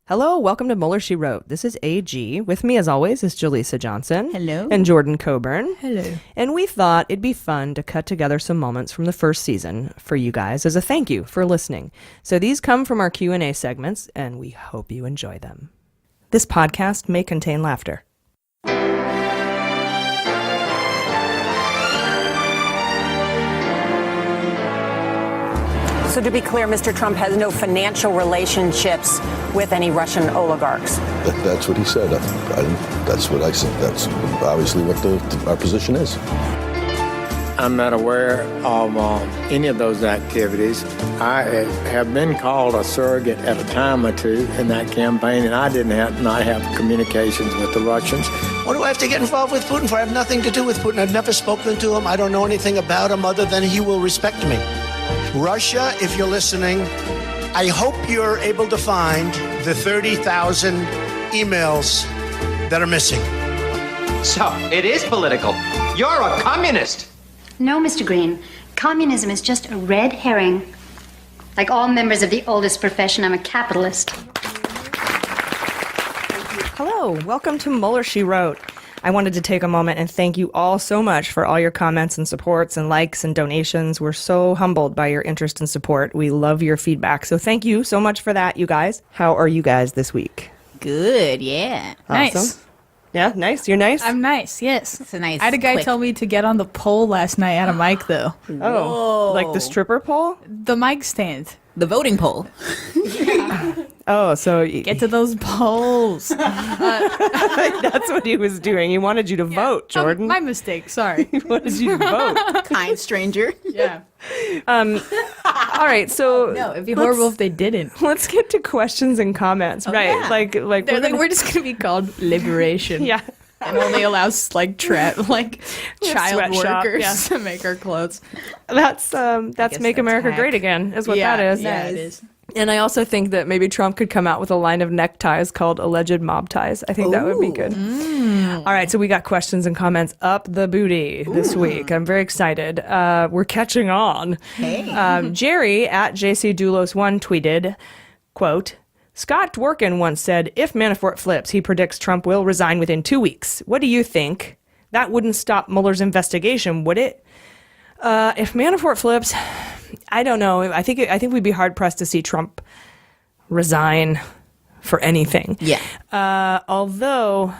Hello, welcome to Mueller, She Wrote. This is AG. With me, as always, is Jaleesa Johnson. Hello. And Jordan Coburn. Hello. And we thought it'd be fun to cut together some moments from the first season for you guys as a thank you for listening. So these come from our Q&A segments, and we hope you enjoy them. This podcast may contain laughter. So to be clear, Mr. Trump has no financial relationships with any Russian oligarchs. That's what he said. That's what I said. That's obviously what our position is. I'm not aware of any of those activities. I have been called a surrogate at a time or two in that campaign, and I did not have communications with the Russians. What do I have to get involved with Putin for? I have nothing to do with Putin. I've never spoken to him. I don't know anything about him other than he will respect me. Russia, if you're listening, I hope you're able to find the 30,000 emails that are missing. So, it is political. You're a communist. No, Mr. Green. Communism is just a red herring. Like all members of the oldest profession, I'm a capitalist. Hello, welcome to Mueller, She Wrote. I wanted to take a moment and thank you all so much for all your comments and supports and likes and donations. We're so humbled by your interest and support. We love your feedback. So thank you so much for that, you guys. How are you guys this week? Good, yeah. Awesome. Nice. Yeah, nice. You're nice? I'm nice, yes. It's a nice. I had a guy quick- tell me to get on the pole last night at a mic, though. Oh, like the stripper pole? The mic stand. the voting poll. Oh, so Get to those polls. that's what he was doing. He wanted you to vote, Jordan. My mistake, sorry. He wanted you to vote. Kind stranger. Yeah. All right, so No, it'd be horrible if they didn't. let's get to questions and comments. Right, yeah. like They're we're, like, gonna- we're just gonna be called liberation. yeah. And only allows like child sweatshop, workers yeah. to make our clothes. That's Make that's America hack. Great Again is what that is. Yeah, it is. And I also think that maybe Trump could come out with a line of neckties called alleged mob ties. I think that would be good. All right, so we got questions and comments up the booty this week. I'm very excited. We're catching on. Hey. Jerry at JCDoulos1 tweeted, quote, Scott Dworkin once said, if Manafort flips, he predicts Trump will resign within 2 weeks. What do you think? That wouldn't stop Mueller's investigation, would it? If Manafort flips, I don't know. I think we'd be hard pressed to see Trump resign for anything. Yeah. Although,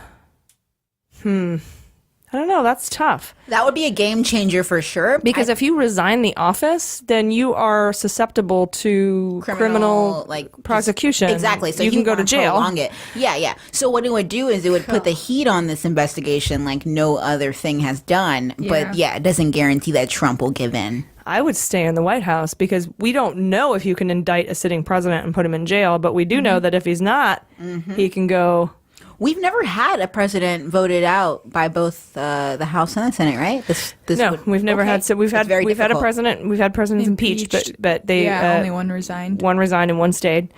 I don't know. That's tough. That would be a game changer for sure. Because if you resign the office, then you are susceptible to criminal like prosecution. Exactly. So you can go to wanna jail. prolong it. Yeah. So what it would do is it would put the heat on this investigation like no other thing has done. But yeah, it doesn't guarantee that Trump will give in. I would stay in the White House because we don't know if you can indict a sitting president and put him in jail, but we do know that if he's not, he can go. We've never had a president voted out by both the House and the Senate, right? We've never had. So we've had very had a difficult. president. We've had presidents impeached, but they only one resigned. One resigned and one stayed.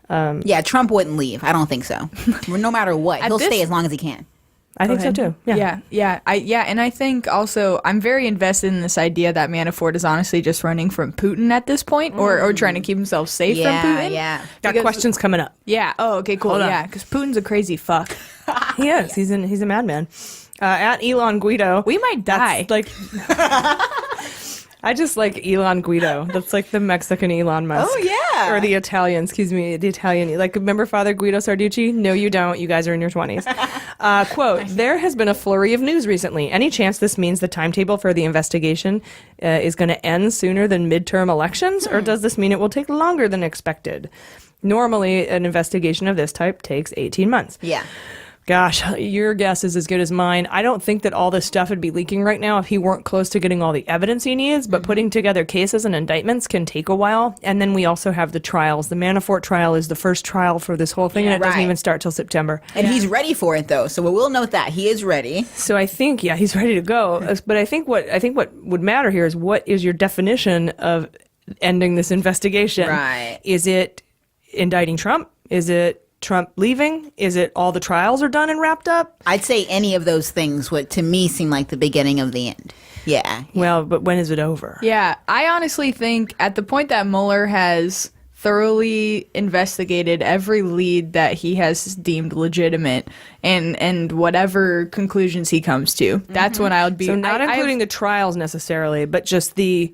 Wow. Yeah, Trump wouldn't leave. I don't think so. No matter what, he'll stay as long as he can. I think so too. Yeah. And I think also I'm very invested in this idea that Manafort is honestly just running from Putin at this point, or trying to keep himself safe from Putin. Yeah. Got Because- questions coming up. Yeah. Oh, okay, cool. Hold on. Yeah, because Putin's a crazy fuck. He is. He's a madman. At Elon Guido, We might die. That's like. I just like Elon Guido. That's like the Mexican Elon Musk. Oh, yeah. Or the Italian, the Italian. Like, remember Father Guido Sarducci? No, you don't. You guys are in your 20s. Quote, there has been a flurry of news recently. Any chance this means the timetable for the investigation is going to end sooner than midterm elections? Or does this mean it will take longer than expected? Normally, an investigation of this type takes 18 months. Yeah. Gosh, your guess is as good as mine. I don't think that all this stuff would be leaking right now if he weren't close to getting all the evidence he needs, but putting together cases and indictments can take a while. And then we also have the trials. The Manafort trial is the first trial for this whole thing, and it doesn't Right. even start till September. And he's ready for it, though. So we will note that. He is ready. So I think, he's ready to go. But I think what would matter here is what is your definition of ending this investigation? Right. Is it indicting Trump? Is it Trump leaving? Is it all the trials are done and wrapped up? I'd say any of those things would, to me, seem like the beginning of the end. Yeah. Well, but when is it over? Yeah, I honestly think at the point that Mueller has thoroughly investigated every lead that he has deemed legitimate and whatever conclusions he comes to. That's when I would be. So not including the trials necessarily, but just the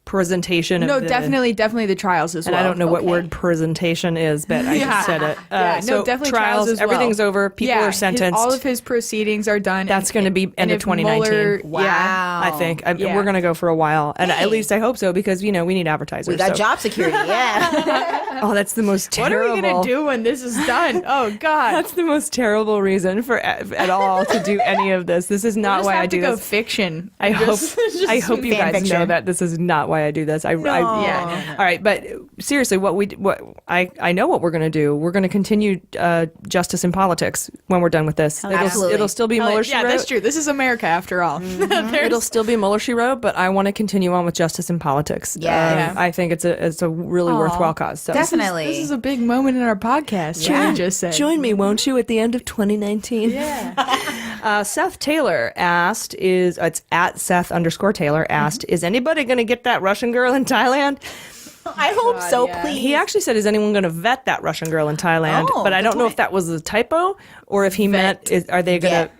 presentation of definitely the trials as well. And I don't know what word presentation is, but I just said it. Definitely trials as well. Everything's over. People are sentenced. All of his proceedings are done. That's going to be end of 2019. Mueller, wow. I think. We're going to go for a while. And at least I hope so, because, we need advertisers. We got job security, yeah. Oh, that's the most terrible. What are we going to do when this is done? Oh, God. That's the most terrible reason for at all to do any of this. This is not why I do this. Fiction. I hope you guys know that this is not why I do this. All right, but seriously, I know what we're going to do. We're going to continue justice in politics when we're done with this. It'll still be Mueller, she wrote. Yeah, that's true. This is America after all. It'll still be Mueller, she wrote, but I want to continue on with justice in politics. I think it's a really worthwhile cause. So. Definitely. This is a big moment in our podcast. Yeah. You just said. Join me, won't you, at the end of 2019? Yeah. Seth Taylor asked, it's at Seth_Taylor asked, is anybody going to get that Russian girl in Thailand? I hope so, please. He actually said, is anyone going to vet that Russian girl in Thailand? But I don't know if that was a typo or if he meant, are they going to...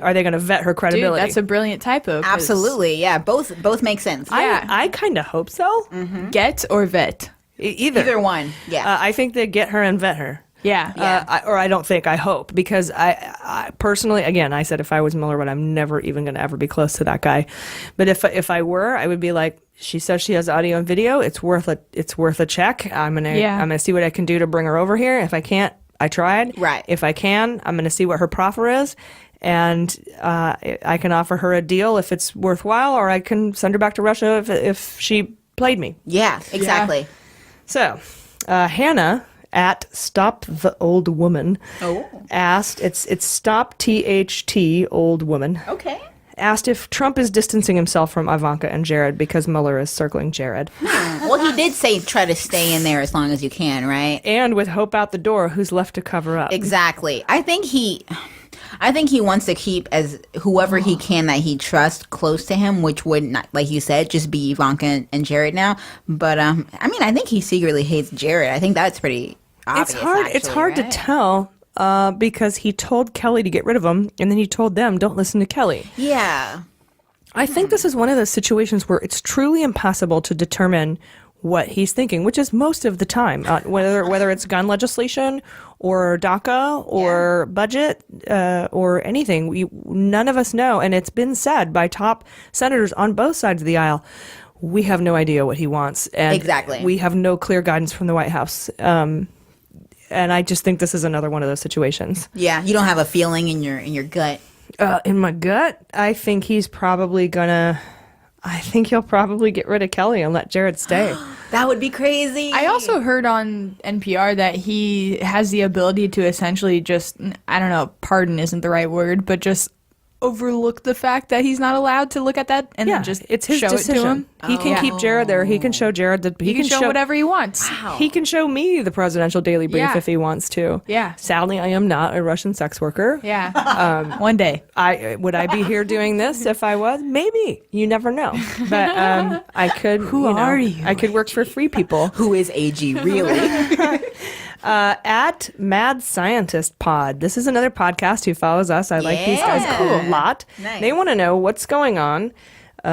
Are they going to vet her credibility? Dude, that's a brilliant typo. Absolutely, yeah. Both make sense. Yeah. I kind of hope so. Get or vet? Either one, yeah. I think they get her and vet her. Yeah. I hope, because I personally, again, I said if I was Mueller, but I'm never even going to ever be close to that guy. But if I were, I would be like, she says she has audio and video. It's worth a check. I'm gonna see what I can do to bring her over here. If I can't, I tried. Right. If I can, I'm gonna see what her proffer is. And I can offer her a deal if it's worthwhile, or I can send her back to Russia if she played me. Yeah, exactly. Yeah. So, Hannah at Stop the Old Woman asked, it's Stop THT Old Woman. Okay. Asked if Trump is distancing himself from Ivanka and Jared because Mueller is circling Jared. Well, he did say try to stay in there as long as you can, right? And with hope out the door, who's left to cover up? Exactly. I think he wants to keep as whoever he can that he trusts close to him, which would not, like you said, just be Ivanka and Jared now. But I think he secretly hates Jared. I think that's pretty obvious. It's hard to tell. Because he told Kelly to get rid of him, and then he told them, don't listen to Kelly. Yeah. I think this is one of those situations where it's truly impossible to determine what he's thinking, which is most of the time, whether it's gun legislation or DACA or budget or anything. None of us know, and it's been said by top senators on both sides of the aisle, we have no idea what he wants. And exactly. We have no clear guidance from the White House. And I just think this is another one of those situations. Yeah, you don't have a feeling in your gut. In my gut, I think he'll probably get rid of Kelly and let Jared stay. That would be crazy. I also heard on NPR that he has the ability to essentially just, I don't know, pardon isn't the right word, but just overlook the fact that he's not allowed to look at that and then just it's his show decision. It to him. He can keep Jared there. He can show Jared that he can show whatever he wants. Wow. He can show me the presidential daily brief if he wants to. Yeah. Sadly, I am not a Russian sex worker. Yeah. One day. Would I be here doing this if I was? Maybe. You never know. But I could. Who are you? I could work for free people. Who is AG really? At Mad Scientist Pod. This is another podcast who follows us. I like these guys a lot. Nice. They want to know what's going on. They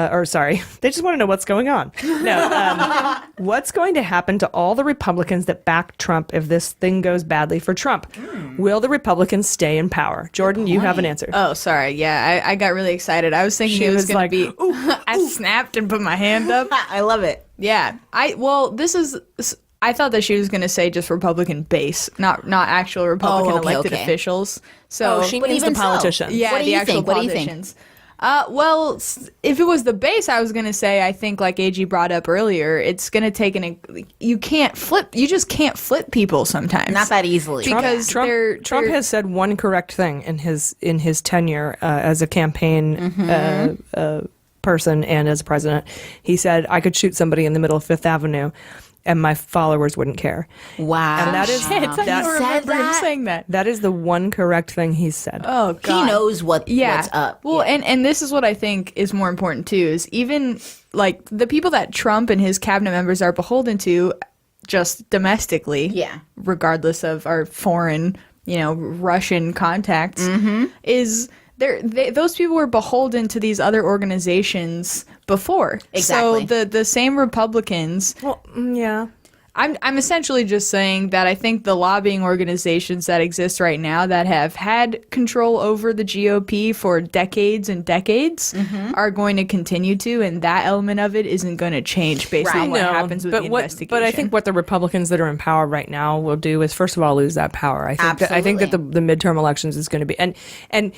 just want to know what's going on. No, what's going to happen to all the Republicans that back Trump if this thing goes badly for Trump? Will the Republicans stay in power? Jordan, you have an answer. Oh, sorry. Yeah, I got really excited. I was thinking it was going to be. I snapped and put my hand up. I love it. Yeah. I thought that she was going to say just Republican base, not actual Republican elected officials. So she means the politicians. Yeah, what do the you actual think? What do you politicians. Well, if it was the base, I was going to say, I think like AG brought up earlier, it's going to take you just can't flip people sometimes. Not that easily. Because Trump has said one correct thing in his tenure as a campaign person and as a president. He said, I could shoot somebody in the middle of Fifth Avenue and my followers wouldn't care. Wow. And that is I don't remember him saying that. That is the one correct thing he's said. Oh, God. He knows what's up. Well, and this is what I think is more important, too, is even, like, the people that Trump and his cabinet members are beholden to, just domestically. Yeah. Regardless of our foreign, Russian contacts, is those people were beholden to these other organizations before. Exactly. So the same Republicans. Well, yeah. I'm essentially just saying that I think the lobbying organizations that exist right now that have had control over the GOP for decades and decades are going to continue to, and that element of it isn't going to change based on what happens with the investigation. But I think what the Republicans that are in power right now will do is, first of all, lose that power. I think that the midterm elections is going to be, and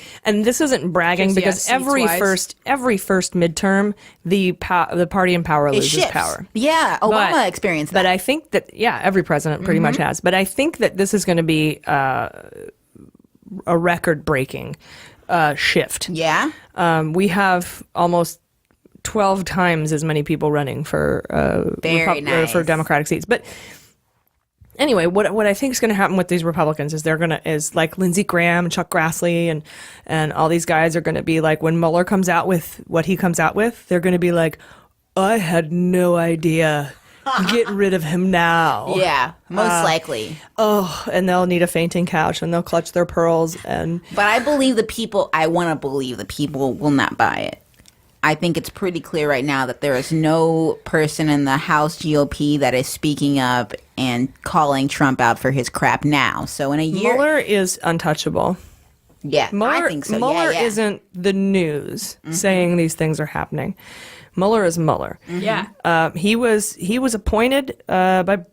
this isn't bragging, because every first midterm the party in power loses shifts. Power. Yeah, Obama experienced that. But I think that, every president pretty much has. But I think that this is going to be a record-breaking shift. Yeah? We have almost 12 times as many people running for for Democratic seats. But anyway, what I think is going to happen with these Republicans is like Lindsey Graham and Chuck Grassley and all these guys are going to be like, when Mueller comes out with what he comes out with, they're going to be like, I had no idea. Get rid of him now. Yeah, most likely. And they'll need a fainting couch, and they'll clutch their pearls. But I want to believe the people will not buy it. I think it's pretty clear right now that there is no person in the House GOP that is speaking up and calling Trump out for his crap now. So in a year, Mueller is untouchable. Yeah, I think so. Mueller isn't the news saying these things are happening. Mueller is Mueller. Yeah. He was appointed by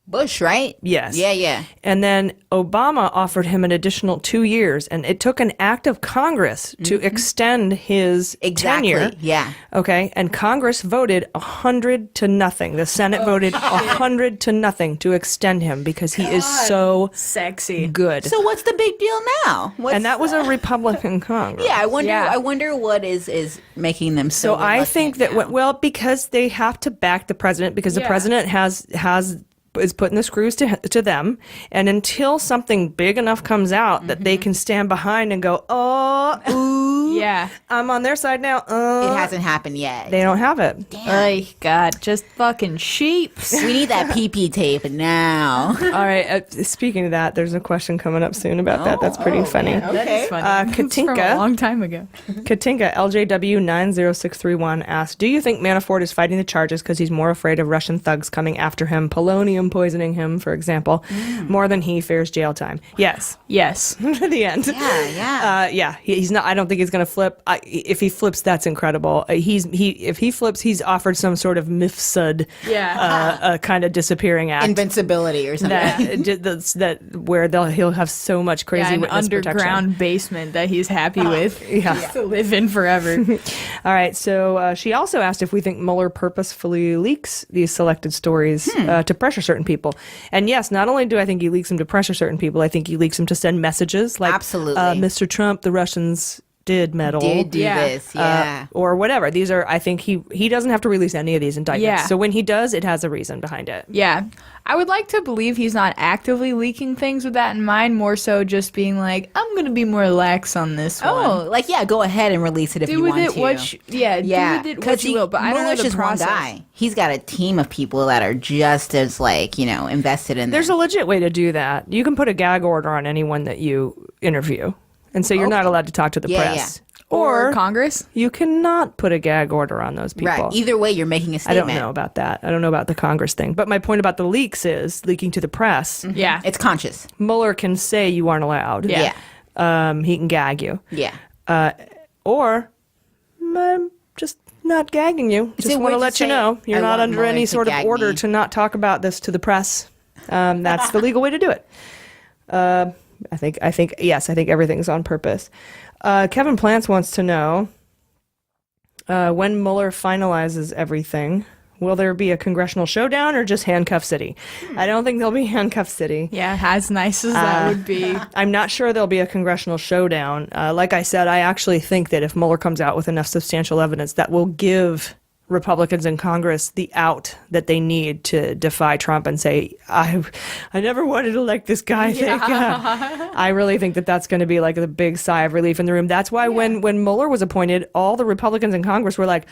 Bush, right? Yes. Yeah. And then Obama offered him an additional 2 years, and it took an act of Congress to extend his tenure. Yeah. Okay. And Congress voted 100 to nothing. The Senate voted 100 to nothing to extend him because he is so sexy, good. So what's the big deal now? And that was a Republican Congress. Yeah, I wonder what is making them so. So I think that because they have to back the president, because the president is putting the screws to them, and until something big enough comes out that they can stand behind and go, I'm on their side now. It hasn't happened yet. They don't have it. Oh God, just fucking sheeps. We need that PP tape now. All right. Speaking of that, there's a question coming up soon about that. That's pretty funny. Yeah, okay. That is funny. Katinka, From a long time ago. Katinka LJW 90631 asked, "Do you think Manafort is fighting the charges because he's more afraid of Russian thugs coming after him, polonium poisoning him, for example, more than he fears jail time?" Yes. To the end. Yeah. He's not. I don't think he's going to flip. If he flips, that's incredible. If he flips, he's offered some sort of mifsud, kind of disappearing act, invincibility or something. that where he'll have so much crazy an witness underground protection. basement that he's happy with. To live in forever. All right. So she also asked if we think Mueller purposefully leaks these selected stories to pressure certain people. And yes, not only do I think he leaks them to pressure certain people, I think he leaks them to send messages like, absolutely, Mr. Trump, the Russians did meddle. Did do this, or whatever. These are, I think he doesn't have to release any of these indictments. Yeah. So when he does, it has a reason behind it. Yeah. I would like to believe he's not actively leaking things with that in mind, more so just being like, I'm going to be more lax on this one. Go ahead and release it if you want to. Do with it what you will, but I don't know the just process. One guy. He's got a team of people that are just as invested in There's them. a legit way to do that. You can put a gag order on anyone that you interview and say you're not allowed to talk to the press. Or Congress. You cannot put a gag order on those people. Right. Either way, you're making a statement. I don't know about that. I don't know about the Congress thing. But my point about the leaks is leaking to the press. Yeah. It's conscious. Mueller can say you aren't allowed. Yeah. He can gag you. Yeah. Or I'm just not gagging you. Just want to let you know you're not under any sort of order to not talk about this to the press. That's the legal way to do it. I think everything's on purpose. Kevin Plants wants to know when Mueller finalizes everything, will there be a congressional showdown or just handcuff city? I don't think there'll be handcuff city. Yeah, as nice as that would be. I'm not sure there'll be a congressional showdown. Like I said, I actually think that if Mueller comes out with enough substantial evidence, that will give Republicans in Congress the out that they need to defy Trump and say, I never wanted to elect this guy. I really think that that's going to be like a big sigh of relief in the room. That's why when Mueller was appointed, all the Republicans in Congress were like,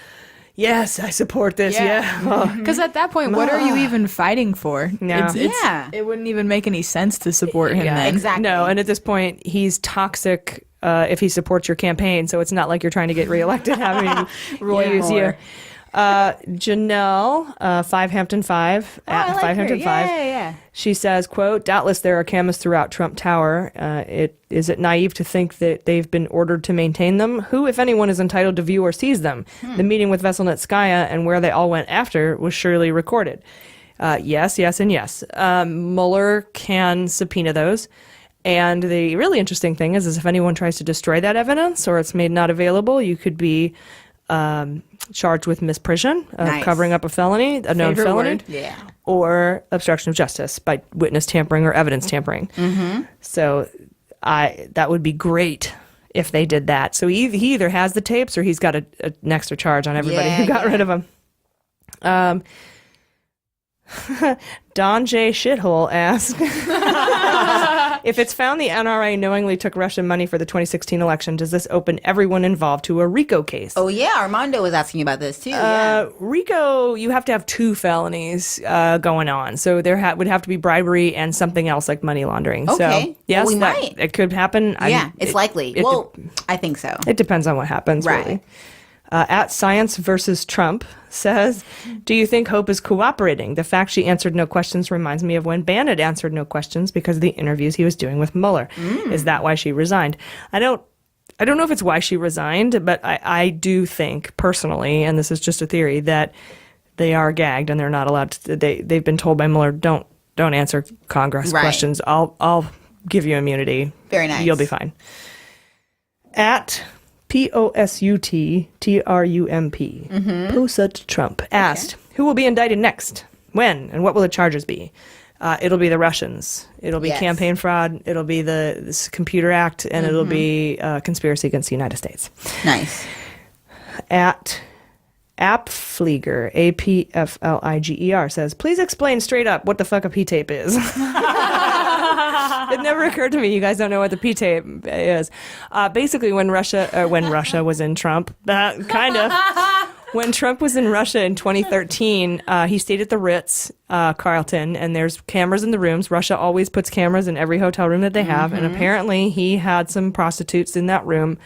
yes, I support this. Yeah. Because at that point, what are you even fighting for? Yeah. It wouldn't even make any sense to support him then. exactly. No, and at this point, he's toxic if he supports your campaign, so it's not like you're trying to get reelected having use you. Janelle, 5 Hampton 5, at I like 5 her. Hampton 5. Yeah. She says, quote, doubtless there are cameras throughout Trump Tower. Is it naive to think that they've been ordered to maintain them? Who, if anyone, is entitled to view or seize them? The meeting with Veselnitskaya and where they all went after was surely recorded. Yes, and yes. Mueller can subpoena those. And the really interesting thing is if anyone tries to destroy that evidence or it's made not available, you could be charged with misprision of covering up a felony, a known felony, or obstruction of justice by witness tampering or evidence tampering. So that would be great if they did that. So he either has the tapes or he's got an extra charge on everybody who got rid of them. Don J. Shithole asked, if it's found the NRA knowingly took Russian money for the 2016 election, does this open everyone involved to a RICO case? Oh, yeah. Armando was asking about this, too. RICO, you have to have 2 felonies going on. So there would have to be bribery and something else like money laundering. Okay. So, yes, well, we might. It could happen. It's likely. I think so. It depends on what happens, right. Really. At Science versus Trump says, do you think Hope is cooperating? The fact she answered no questions reminds me of when Bannon answered no questions because of the interviews he was doing with Mueller. Is that why she resigned? I don't know if it's why she resigned, but I do think personally, and this is just a theory, that they are gagged and they're not allowed to. They've been told by Mueller, don't answer Congress questions. I'll give you immunity. Very nice. You'll be fine. At POSUTTRUMP, Posut Trump asked, who will be indicted next? When? And what will the charges be? It'll be the Russians. It'll be campaign fraud. It'll be this Computer Act, and it'll be conspiracy against the United States. Nice. At Apfliger, APFLIGER, says, please explain straight up what the fuck a P-tape is. It never occurred to me you guys don't know what the P-tape is. Basically, when Russia was in Trump, kind of. When Trump was in Russia in 2013, he stayed at the Ritz, Carlton, and there's cameras in the rooms. Russia always puts cameras in every hotel room that they have, and apparently he had some prostitutes in that room,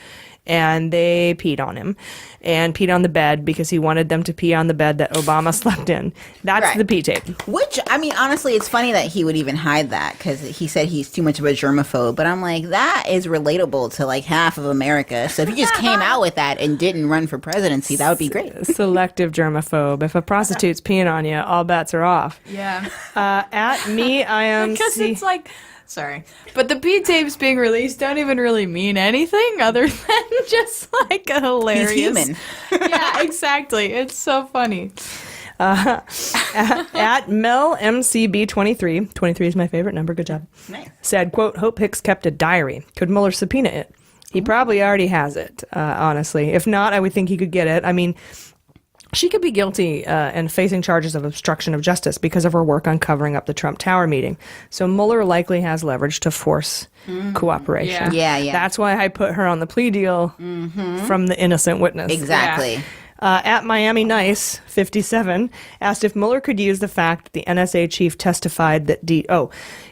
and they peed on him and peed on the bed because he wanted them to pee on the bed that Obama slept in. That's the P-tape. Which, I mean, honestly, it's funny that he would even hide that because he said he's too much of a germaphobe. But I'm like, that is relatable to like half of America. So if he just came out with that and didn't run for presidency, that would be great. Selective germaphobe. If a prostitute's peeing on you, all bets are off. Yeah. At me, I am... Because it's like... Sorry. But the P-tapes being released don't even really mean anything other than just like a hilarious... He's human. Yeah, exactly. It's so funny. At Mel MCB23, 23 is my favorite number, good job, said, quote, Hope Hicks kept a diary. Could Mueller subpoena it? He probably already has it, honestly. If not, I would think he could get it. I mean... She could be guilty and facing charges of obstruction of justice because of her work on covering up the Trump Tower meeting. So Mueller likely has leverage to force cooperation. Yeah. That's why I put her on the plea deal from the innocent witness. Exactly. Yeah. At Miami Nice, 57, asked if Mueller could use the fact that the NSA chief testified that...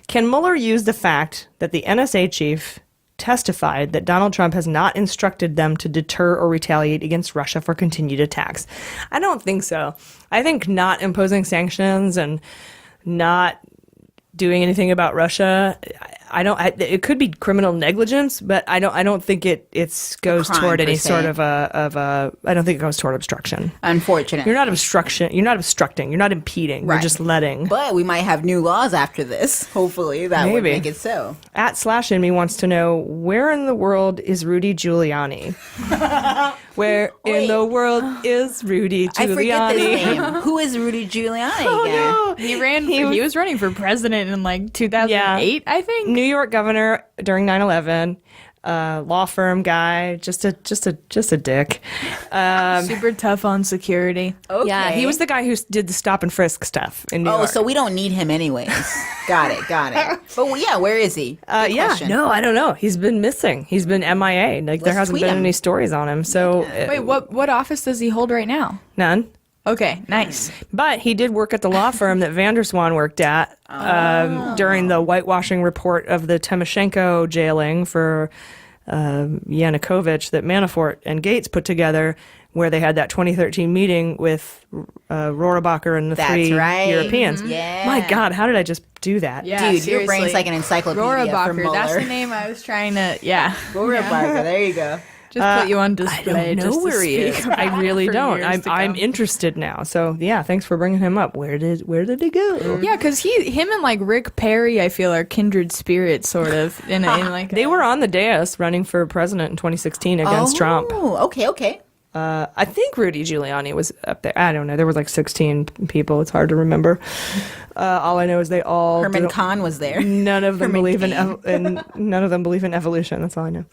Can Mueller use the fact that the NSA chief... testified that Donald Trump has not instructed them to deter or retaliate against Russia for continued attacks? I don't think so. I think not imposing sanctions and not doing anything about Russia, it could be criminal negligence, but I don't think it goes toward any sort of a I don't think it goes toward obstruction. Unfortunately. You're not obstructing, you're not impeding, you're just letting. But we might have new laws after this. Hopefully that would make it so. At /in me wants to know, where in the world is Rudy Giuliani? Where in the world is Rudy Giuliani? I forget this name. Who is Rudy Giuliani again? No. He was running for president in like 2008, I think. New York governor during 9/11. law firm guy, just a dick. Super tough on security. Okay. Yeah, he was the guy who did the stop and frisk stuff in New York. So we don't need him anyways. Got it. But yeah, where is he? Good question. No, I don't know. He's been missing. He's been MIA. Like there Let's hasn't tweet been him. any stories on him. So Wait, what office does he hold right now? none. Okay, nice. But he did work at the law firm that Vanderswan worked at during the whitewashing report of the Timoshenko jailing for Yanukovych that Manafort and Gates put together, where they had that 2013 meeting with Rohrabacher and the That's three right. Europeans. Yeah. My God, how did I just do that? Yeah, Dude, your brain's seriously. like an encyclopedia for Rohrabacher, Mueller. that's the name I was trying to, yeah. Rohrabacher, there you go. Just put you on I display. don't know just to where he speak is. about I really for don't. years to I'm come. interested now. So yeah, thanks for bringing him up. Where did he go? Yeah, because him and like Rick Perry, I feel, are kindred spirits, sort of. In like They were on the dais running for president in 2016 against Trump. Oh, okay. I think Rudy Giuliani was up there. I don't know. There were like 16 people. It's hard to remember. All I know is they all Herman Kahn was there. None of them Herman believe Cain. and none of them believe in evolution. That's all I know.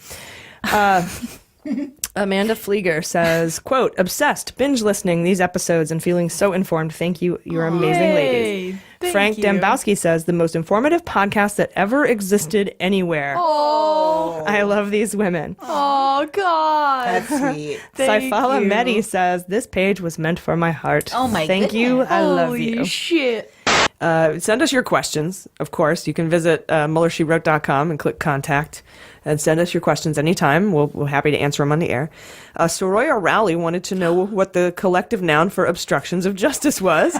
Amanda Flieger says, quote, obsessed, binge listening these episodes and feeling so informed. Thank you. You're amazing ladies. Thank Frank you. Dembowski says, the most informative podcast that ever existed anywhere. Oh, I love these women. oh God. That's sweet. Thank Saifala you. Mehdi says, this page was meant for my heart. Oh my Thank you. goodness. I love Holy you. shit. Send us your questions, of course. You can visit MullerSheWrote.com and click contact and send us your questions anytime. We're happy to answer them on the air. Soraya Rowley wanted to know what the collective noun for obstructions of justice was.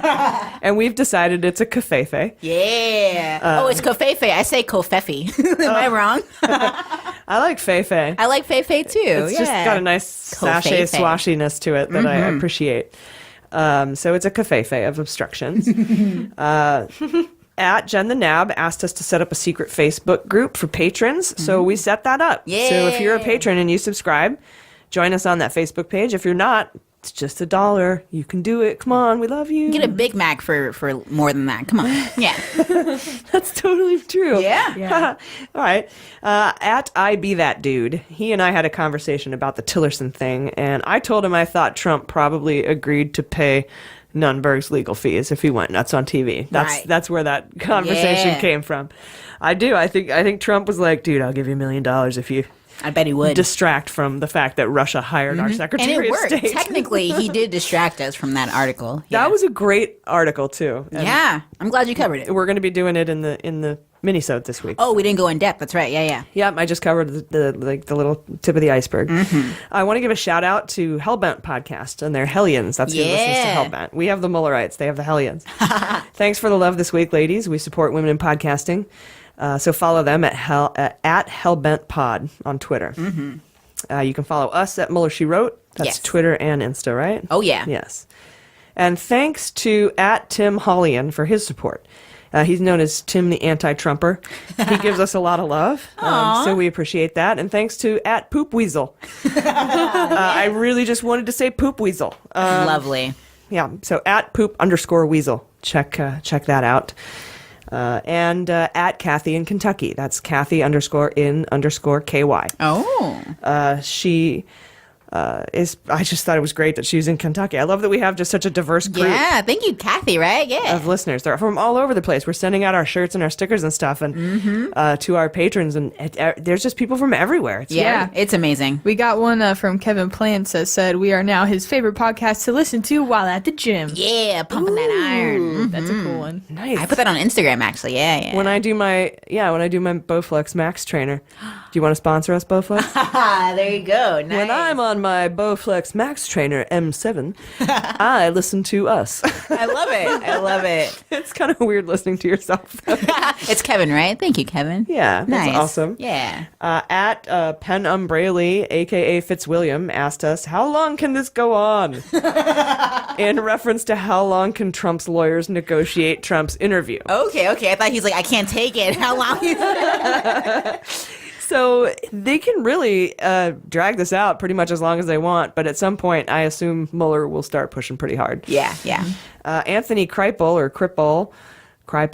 And we've decided it's a cafefe. Yeah. it's kofefe. I say kofefe. Am I wrong? I like fefe. I like fefe too. It's just got a nice sachet Kofefe. swashiness to it that I appreciate. So it's a kafefe of obstructions. At Jen the Nab asked us to set up a secret Facebook group for patrons, so we set that up. So if you're a patron and you subscribe, join us on that Facebook page. If you're not, it's just $1. You can do it. Come on, we love you. Get a Big Mac for more than that. Come on. Yeah. That's totally true. Yeah. All right. At I Be That Dude, he and I had a conversation about the Tillerson thing, and I told him I thought Trump probably agreed to pay Nunberg's legal fees if he went nuts on TV. That's where that conversation came from. I do. I think Trump was like, dude, I'll give you $1 million if you I bet he would. distract from the fact that Russia hired our and Secretary it of worked. State. Technically, he did distract us from that article. Yeah. That was a great article too. And Yeah. I'm glad you covered it. we're going to be doing it in the minisode this week. Oh, we didn't go in depth. That's right. Yeah. Yep, I just covered the little tip of the iceberg. I want to give a shout out to Hellbent podcast and their Hellions. That's who listens to Yeah. Hellbent. We have the Muellerites. They have the Hellions. Thanks for the love this week, ladies. We support women in podcasting. So follow them at Hellbent Pod on Twitter. You can follow us at Mueller She Wrote. That's Yes. Twitter and Insta, right? Oh, yeah. Yes. And thanks to at Tim Hollian for his support. He's known as Tim the Anti-Trumper. He gives us a lot of love, so we appreciate that. And thanks to at Poop Weasel. I really just wanted to say Poop Weasel. Lovely. Yeah, so at Poop_Weasel. Check that out. And at Kathy in Kentucky. That's Kathy_in_KY. Oh. She I just thought it was great that she was in Kentucky. I love that we have just such a diverse group. Yeah. Thank you, Kathy, right? Yeah. Of listeners. They're from all over the place. We're sending out our shirts and our stickers and stuff and to our patrons, and there's just people from everywhere. It's Yeah. It's amazing. We got one from Kevin Plants that said we are now his favorite podcast to listen to while at the gym. Yeah. Pumping that iron. That's a cool one. nice. I put that on Instagram, actually. Yeah. When I do my Bowflex Max trainer. Do you want to sponsor us, Bowflex? There you go. Nice. When I'm on my Bowflex Max trainer M7, I listen to us. I love it. It's kind of weird listening to yourself. It's Kevin, right? Thank you, Kevin. Yeah, that's Nice. awesome. Yeah. At Penn Umbraley, a.k.a. Fitzwilliam, asked us, how long can this go on? In reference to how long can Trump's lawyers negotiate Trump's interview. Okay. I thought he's like, I can't take it. How long? So they can really drag this out pretty much as long as they want, but at some point, I assume Mueller will start pushing pretty hard. Yeah. Anthony Kripal, We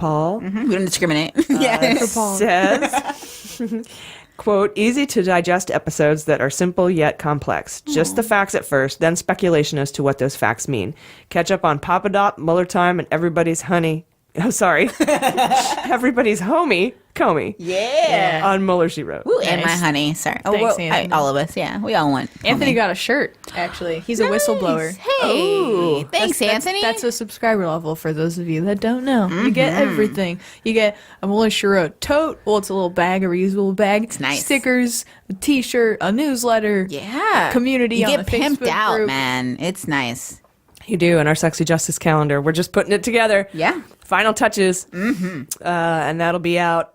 don't discriminate. Yeah. says Quote, easy to digest episodes that are simple yet complex. Just the facts at first, then speculation as to what those facts mean. Catch up on Papa Dot, Mueller Time, and Everybody's Honey. Oh, sorry. Everybody's Homie, Comey. Yeah. On Mueller, She Wrote. Ooh, and my honey. Sorry. Oh, Thanks, well, Anthony. all of us. Yeah, we all want. Anthony homie. got a shirt, actually. He's a whistleblower. Hey, thanks, Anthony. That's a subscriber level for those of you that don't know. You get everything. You get a Mueller She Wrote tote. Well, it's a little bag, a reusable bag. It's nice. Stickers, a t-shirt, a newsletter. Yeah. Community You on get the pimped Facebook out, group. man. It's nice. You do, and our Sexy Justice calendar. We're just putting it together. Yeah. Final touches. And that'll be out.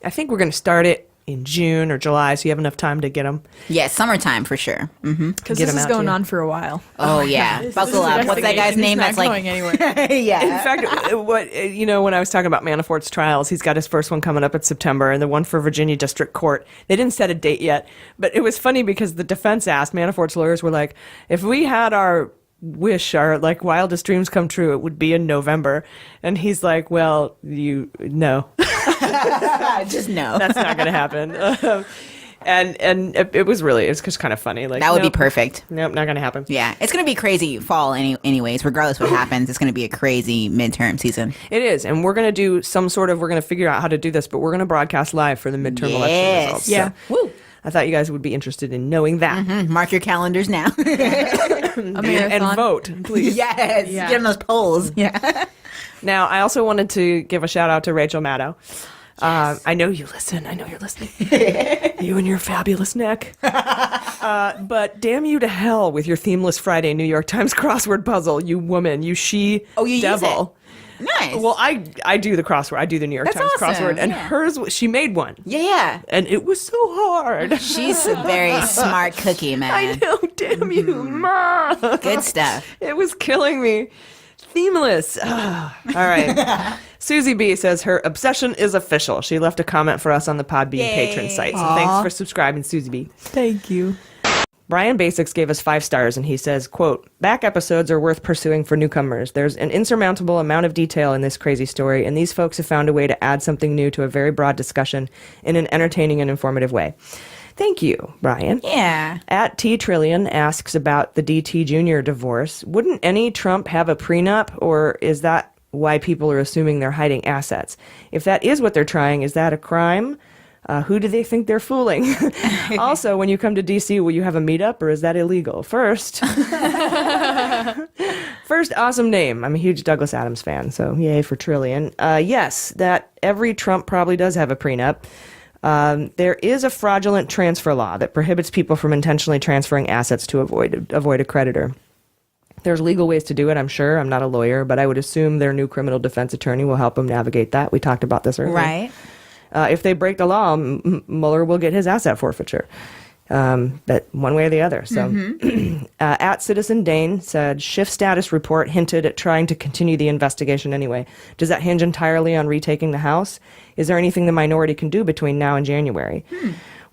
I think we're going to start it in June or July, so you have enough time to get them. Yeah, summertime for sure. Because Get this 'em is out to going you. on for a while. Oh, yeah. Buckle up. What's that guy's name? It's That's not like. going anywhere. Yeah. In fact, when I was talking about Manafort's trials, he's got his first one coming up in September, and the one for Virginia District Court. They didn't set a date yet, but it was funny because the defense asked, Manafort's lawyers were like, if we had our wish, our like wildest dreams come true, it would be in November. And he's like, well, no, Just no. that's not going to happen. And it was just kind of funny. Like That would be nope, perfect. Nope, not going to happen. Yeah, it's going to be crazy fall anyways. Regardless what happens, it's going to be a crazy midterm season. It is, and we're going to do we're going to figure out how to do this, but we're going to broadcast live for the midterm election Yes. results. Yeah. So Woo. I thought you guys would be interested in knowing that. Mark your calendars now. A marathon. And vote, please. Yes. Yeah. Get on those polls. Yeah. Now, I also wanted to give a shout out to Rachel Maddow. I know you listen. I know you're listening. You and your fabulous neck. But damn you to hell with your themeless Friday New York Times crossword puzzle, you woman, you she Oh, you devil. use it. Nice. Well, I do the crossword. I do the New York That's Times awesome, crossword, and yeah. hers she made one, Yeah. and it was so hard. She's a very smart cookie, man. I know. Damn you, Ma. Good stuff. It was killing me. Themeless. All right. Susie B says her obsession is official. She left a comment for us on the Podbean patron site. So thanks for subscribing, Susie B. Thank you. Brian Basics gave us 5 stars, and he says, quote, back episodes are worth pursuing for newcomers. There's an insurmountable amount of detail in this crazy story, and these folks have found a way to add something new to a very broad discussion in an entertaining and informative way. Thank you, Brian. Yeah. At T Trillion asks about the DT Jr. divorce. Wouldn't any Trump have a prenup, or is that why people are assuming they're hiding assets? If that is what they're trying, is that a crime? Who do they think they're fooling? Also, when you come to D.C., will you have a meetup, or is that illegal? First, awesome name. I'm a huge Douglas Adams fan, so yay for Trillion. Yes, that every Trump probably does have a prenup. There is a fraudulent transfer law that prohibits people from intentionally transferring assets to avoid a creditor. There's legal ways to do it, I'm sure. I'm not a lawyer, but I would assume their new criminal defense attorney will help them navigate that. We talked about this earlier. Right. If they break the law, Mueller will get his asset forfeiture. But one way or the other. So, at Citizen Dane said, shift status report hinted at trying to continue the investigation anyway. Does that hinge entirely on retaking the House? Is there anything the minority can do between now and January?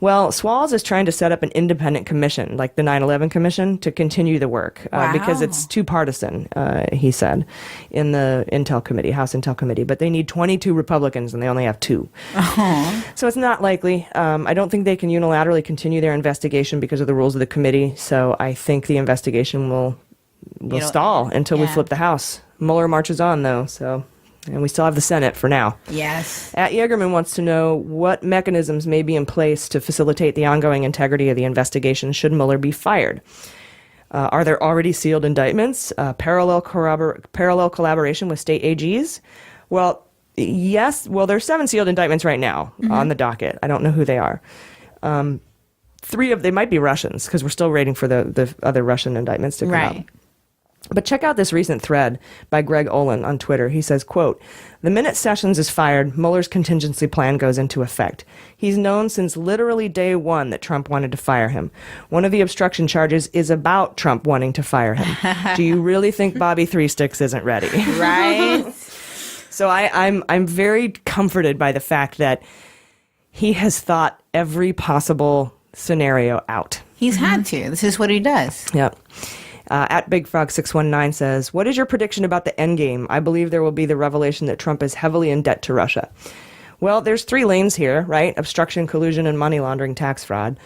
Well, Swalls is trying to set up an independent commission, like the 9/11 Commission, to continue the work because it's too partisan, he said, in the Intel Committee, House Intel Committee. But they need 22 Republicans, and they only have 2. So it's not likely. I don't think they can unilaterally continue their investigation because of the rules of the committee. So I think the investigation will stall until we flip the House. Mueller marches on, though, and we still have the Senate for now. Yes. At Yeagerman wants to know what mechanisms may be in place to facilitate the ongoing integrity of the investigation should Mueller be fired. Are there already sealed indictments? Parallel collaboration with state AGs? Well, yes. Well, there's 7 sealed indictments right now on the docket. I don't know who they are. 3 of they might be Russians because we're still waiting for the other Russian indictments to come out. But check out this recent thread by Greg Olin on Twitter. He says, quote, the minute Sessions is fired, Mueller's contingency plan goes into effect. He's known since literally day 1 that Trump wanted to fire him. One of the obstruction charges is about Trump wanting to fire him. Do you really think Bobby Three Sticks isn't ready? Right. So I'm very comforted by the fact that he has thought every possible scenario out. He's had to. This is what he does. Yep. At BigFrog619 says, what is your prediction about the endgame? I believe there will be the revelation that Trump is heavily in debt to Russia. Well, there's 3 lanes here, right? Obstruction, collusion, and money laundering, tax fraud.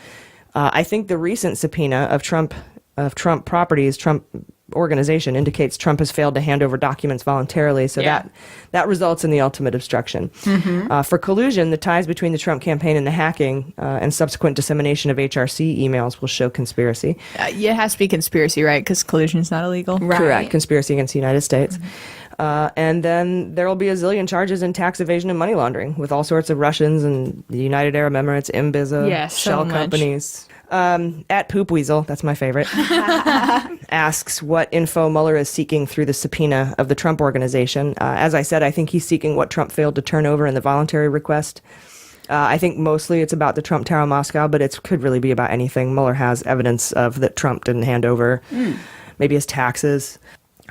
I think the recent subpoena of Trump properties, Trump organization, indicates Trump has failed to hand over documents voluntarily. So that results in the ultimate obstruction. For collusion, the ties between the Trump campaign and the hacking and subsequent dissemination of HRC emails will show conspiracy. It has to be conspiracy, right? Because collusion is not illegal. Right. Correct. Conspiracy against the United States. And then there will be a zillion charges in tax evasion and money laundering with all sorts of Russians and the United Arab Emirates, Ibiza, shell companies. At Poop Weasel, that's my favorite, asks what info Mueller is seeking through the subpoena of the Trump organization. As I said, I think he's seeking what Trump failed to turn over in the voluntary request. I think mostly it's about the Trump Tower Moscow, but it could really be about anything Mueller has evidence of that Trump didn't hand over. Maybe his taxes.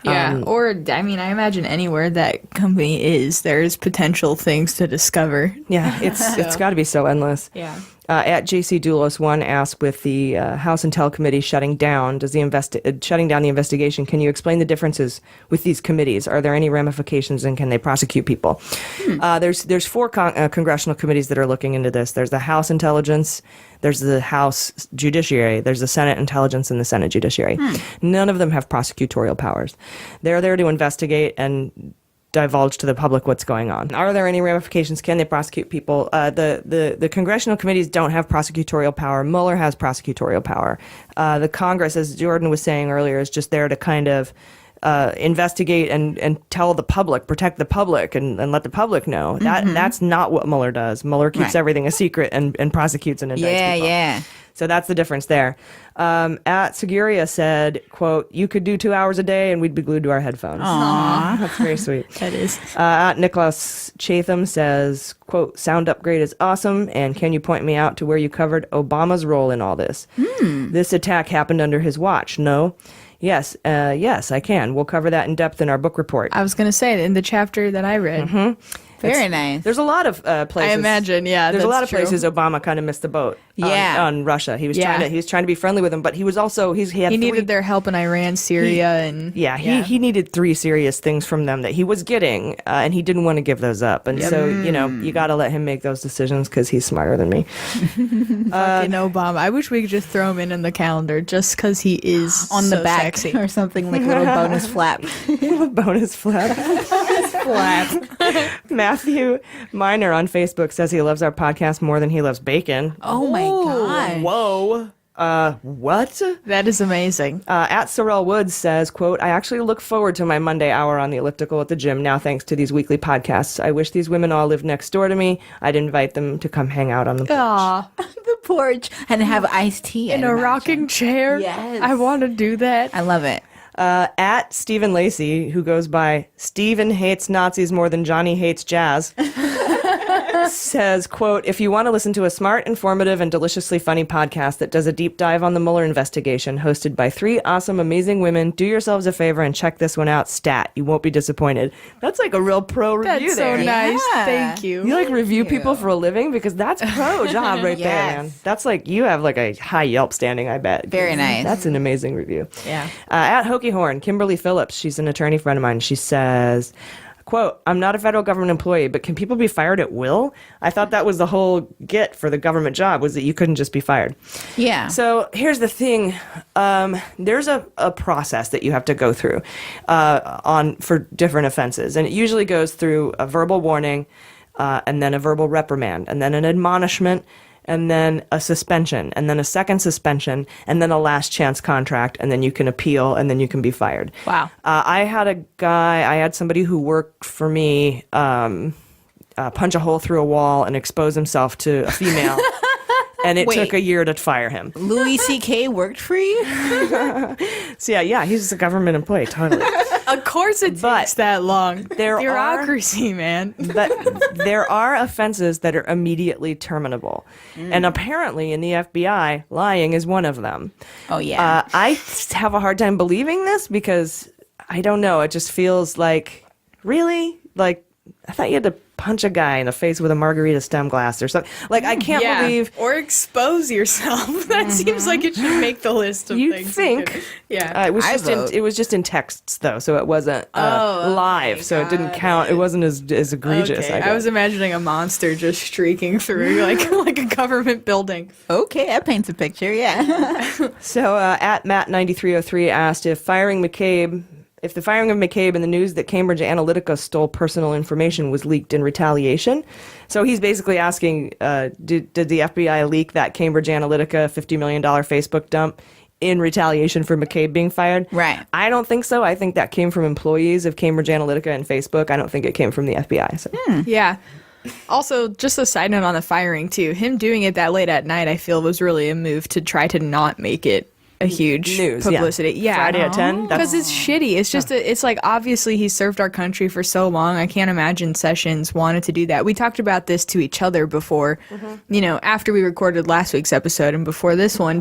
Yeah, or, I mean, I imagine anywhere that company is, there's potential things to discover. Yeah, it's got to be so endless. Yeah. At JC Doulos 1 asked, with the House Intel Committee shutting down shutting down the investigation, can you explain the differences with these committees? Are there any ramifications, and can they prosecute people? There's 4 congressional committees that are looking into this. There's the House Intelligence, there's the House Judiciary, there's the Senate Intelligence, and the Senate Judiciary. None of them have prosecutorial powers. They're there to investigate and divulge to the public what's going on. Are there any ramifications? Can they prosecute people? The congressional committees don't have prosecutorial power. Mueller has prosecutorial power. The Congress, as Jordan was saying earlier, is just there to kind of investigate and tell the public, protect the public, and let the public know. That's not what Mueller does. Mueller keeps everything a secret and prosecutes and indicts people. Yeah. So that's the difference there. At Seguria said, quote, you could do 2 hours a day and we'd be glued to our headphones. Aww. That's very sweet. That is. At Nicholas Chatham says, quote, sound upgrade is awesome, and can you point me out to where you covered Obama's role in all this? This attack happened under his watch. No? Yes, I can. We'll cover that in depth in our book report. I was going to say, in the chapter that I read. Very nice. There's a lot of places. I imagine, yeah. There's a lot of true. places Obama kind of missed the boat. On Russia. He was trying to be friendly with them, but he was also he needed their help in Iran, Syria, he needed 3 serious things from them that he was getting, and he didn't want to give those up. And so you got to let him make those decisions because he's smarter than me. Fucking Obama. I wish we could just throw him in the calendar just because he is on the back sexy. or something, like a little bonus flap. Bonus flap. Matthew Miner on Facebook says he loves our podcast more than he loves bacon. Oh my god! Whoa. What? That is amazing. At Sorrel Woods says, quote, I actually look forward to my Monday hour on the elliptical at the gym now thanks to these weekly podcasts. I wish these women all lived next door to me. I'd invite them to come hang out on the porch. Aw. The porch, and have iced tea in a rocking chair. Yes. I want to do that. I love it. At Stephen Lacey, who goes by Steven hates Nazis more than Johnny hates jazz, says, quote, if you want to listen to a smart, informative, and deliciously funny podcast that does a deep dive on the Mueller investigation, hosted by 3 awesome, amazing women, do yourselves a favor and check this one out. Stat. You won't be disappointed. That's like a real pro review. That's so there. nice. Yeah. Thank you. You like review people for a living? Because that's pro job right there, man. That's like, you have like a high Yelp standing, I bet. Very nice. That's an amazing review. Yeah. At Hokey Horn, Kimberly Phillips, she's an attorney friend of mine. She says, quote, I'm not a federal government employee, but can people be fired at will? I thought that was the whole get for the government job, was that you couldn't just be fired. Yeah. So here's the thing. There's a process that you have to go through for different offenses. And it usually goes through a verbal warning, and then a verbal reprimand, and then an admonishment, and then a suspension, and then a second suspension, and then a last chance contract, and then you can appeal, and then you can be fired. Wow. I had somebody who worked for me punch a hole through a wall and expose himself to a female. And it took a year to fire him. Louis C.K. worked for you? So yeah, he's a government employee, totally. Of course it takes that long. There Bureaucracy, man. But there are offenses that are immediately terminable. And apparently in the FBI, lying is one of them. Oh, yeah. I have a hard time believing this because, I don't know, it just feels like, really? Like, I thought you had to punch a guy in the face with a margarita stem glass or something. Like, I can't believe... Or expose yourself. That seems like it should make the list of You'd things. think. Yeah. It was just in texts, though, so it wasn't live, so it didn't count. It wasn't as egregious, Okay. I guess. I was imagining a monster just streaking through like a government building. Okay, that paints a picture, yeah. So at Matt9303 asked if the firing of McCabe and the news that Cambridge Analytica stole personal information was leaked in retaliation. So he's basically asking, did the FBI leak that Cambridge Analytica $50 million Facebook dump in retaliation for McCabe being fired? Right. I don't think so. I think that came from employees of Cambridge Analytica and Facebook. I don't think it came from the FBI. So. Yeah. Also, just a side note on the firing, too. Him doing it that late at night, I feel, was really a move to try to not make it a huge news, publicity. Yeah. Friday at 10. Because it's shitty. It's just, it's like, obviously, he served our country for so long. I can't imagine Sessions wanted to do that. We talked about this to each other before, after we recorded last week's episode and before this one,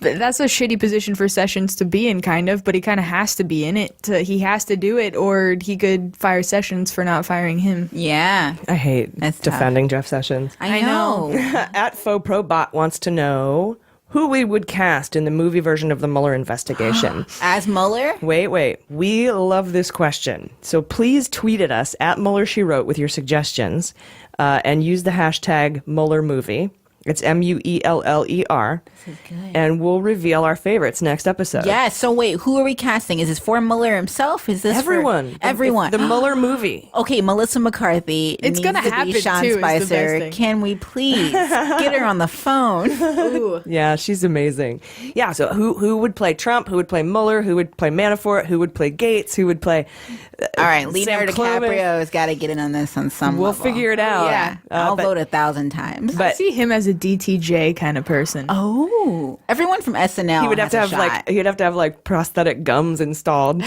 that's a shitty position for Sessions to be in, kind of, but he kind of has to be in it. He has to do it, or he could fire Sessions for not firing him. Yeah. I hate defending Jeff Sessions. I know. At Faux Pro Bot wants to know who we would cast in the movie version of the Mueller investigation. As Mueller? Wait. We love this question. So please tweet at us at Mueller She Wrote with your suggestions and use the hashtag MuellerMovie. It's MUELLER. This is good. And we'll reveal our favorites next episode. Yeah, so wait, who are we casting? Is this for Mueller himself? Is this Everyone. for everyone? The Mueller movie. Okay, Melissa McCarthy. It's gonna needs to happen, be Sean too, is the best Spicer. thing. Can we please get her on the phone? Ooh. Yeah, she's amazing. Yeah, so who would play Trump? Who would play Mueller? Who would play Manafort? Who would play Gates? Who would play All right, Sam Leonardo Clover? DiCaprio has got to get in on this on some We'll level. figure it out. Yeah, I'll but- vote 1,000 times. I But see him as a DTJ kind of person. Oh, everyone from SNL. he would have has to a have shot. he'd have to have like prosthetic gums installed.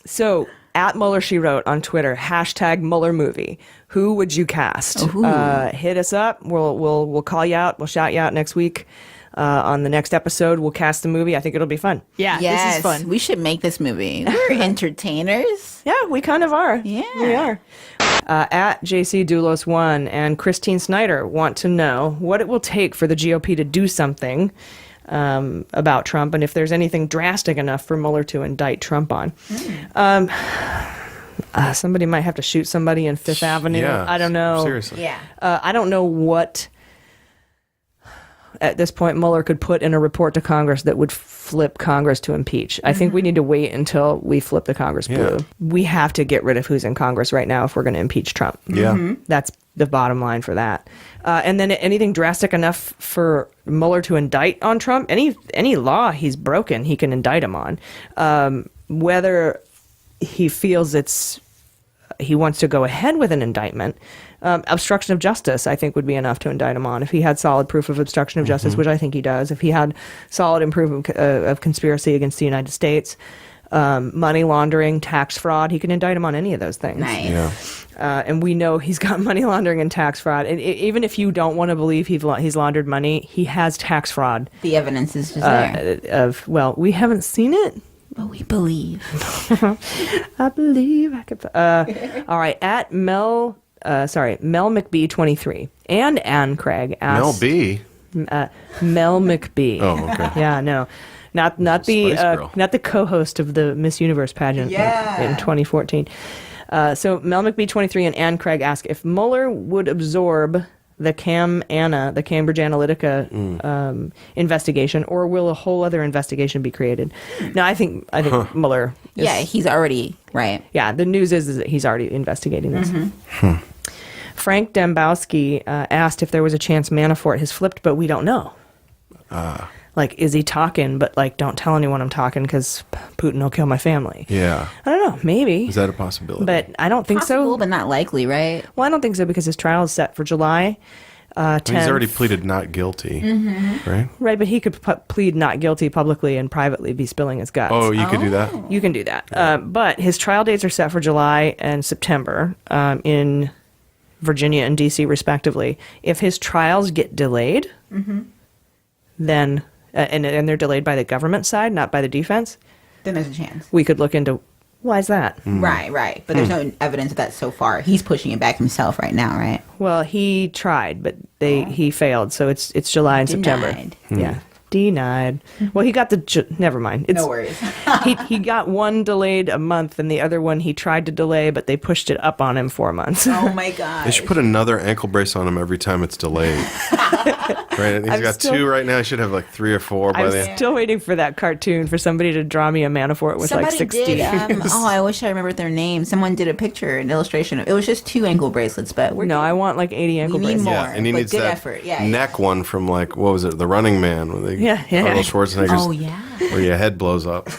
So at Mueller She Wrote on Twitter, hashtag Mueller Movie. Who would you cast? Hit us up. We'll call you out. We'll shout you out next week. On the next episode, we'll cast the movie. I think it'll be fun. Yeah, Yes, this is fun. we should make this movie. We're entertainers. Yeah, we kind of are. Yeah. We are. At JC Doulos1 and Christine Snyder want to know what it will take for the GOP to do something about Trump and if there's anything drastic enough for Mueller to indict Trump on. Somebody might have to shoot somebody in Fifth Avenue. Yeah, I don't know. Seriously. Yeah. I don't know what, at this point, Mueller could put in a report to Congress that would flip Congress to impeach. I think we need to wait until we flip the Congress blue. Yeah. We have to get rid of who's in Congress right now if we're going to impeach Trump. Yeah. That's the bottom line for that. And then anything drastic enough for Mueller to indict on Trump, any law he's broken, he can indict him on. Whether he feels he wants to go ahead with an indictment, obstruction of justice, I think, would be enough to indict him on. If he had solid proof of obstruction of justice, which I think he does, if he had solid proof of conspiracy against the United States, money laundering, tax fraud, he can indict him on any of those things. Nice. Yeah. And we know he's got money laundering and tax fraud. And even if you don't want to believe he's laundered money, he has tax fraud. The evidence is just there. We haven't seen it. But we believe. I believe I could. All right, at Mel McBee 23 and Ann Craig Mel asked B. Mel McBee. Oh, okay. Yeah, no, not the co-host of the Miss Universe pageant in 2014. So Mel McBee 23 and Ann Craig ask if Mueller would absorb the Cambridge Analytica investigation, or will a whole other investigation be created? No, I think Mueller. He's already right. Yeah, the news is that he's already investigating this. Frank Dembowski asked if there was a chance Manafort has flipped, but we don't know. Like, is he talking, but like, don't tell anyone I'm talking because Putin will kill my family. Yeah. I don't know, maybe. Is that a possibility? But I don't think Possible, so. but not likely, right? Well, I don't think so because his trial is set for July 10th. He's already pleaded not guilty, right? Right, but he could plead not guilty publicly and privately be spilling his guts. Oh, you could do that? You can do that. But his trial dates are set for July and September in Virginia and D.C. respectively. If his trials get delayed, then, and they're delayed by the government side, not by the defense, Then there's a chance. we could look into Why is that? Right. But there's no evidence of that so far. He's pushing it back himself right now, right? Well, he tried, but he failed. So it's July and September. Denied. Yeah. Denied. Well, he got never mind. No worries. he got one delayed a month, and the other one he tried to delay, but they pushed it up on him 4 months. Oh my god. They should put another ankle brace on him every time it's delayed. Right? And he's got 2 right now. He should have like 3 or 4 by the I'm still waiting for that cartoon for somebody to draw me a Manafort with Somebody like 60. did. I wish I remembered their name. Someone did a picture, an illustration. It was just 2 ankle bracelets, but No, I want like 80 ankle We need bracelets. more. Yeah, and he but needs good that effort. Yeah, neck one from like, what was it, The Running Man? Where they, Yeah. Arnold Schwarzenegger's, Oh, yeah. where your head blows up.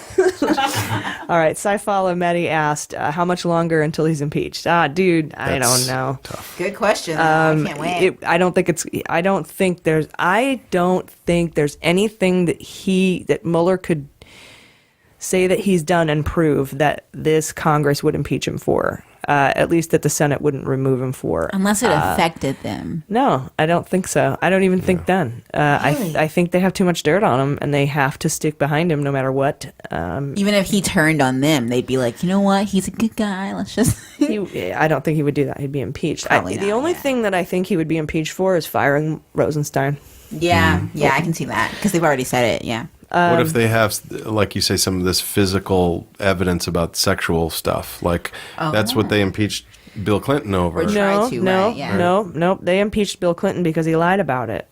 All right, Saifala Mehdi asked, how much longer until he's impeached? Dude, I That's don't know. Tough. Good question. I can't wait. I don't think there's anything that Mueller could say that he's done and prove that this Congress would impeach him for. At least that the Senate wouldn't remove him for. Unless it affected them. No, I don't think so. I don't even think then. Really? I think they have too much dirt on him, and they have to stick behind him no matter what. Even if he turned on them, they'd be like, you know what? He's a good guy. Let's just. I don't think he would do that. He'd be impeached. Probably The not, only yeah. thing that I think he would be impeached for is firing Rosenstein. Yeah, I can see that because they've already said it. Yeah. What if they have, like you say, some of this physical evidence about sexual stuff? Like, that's what they impeached Bill Clinton over. Or tried to, right? Yeah. No. They impeached Bill Clinton because he lied about it.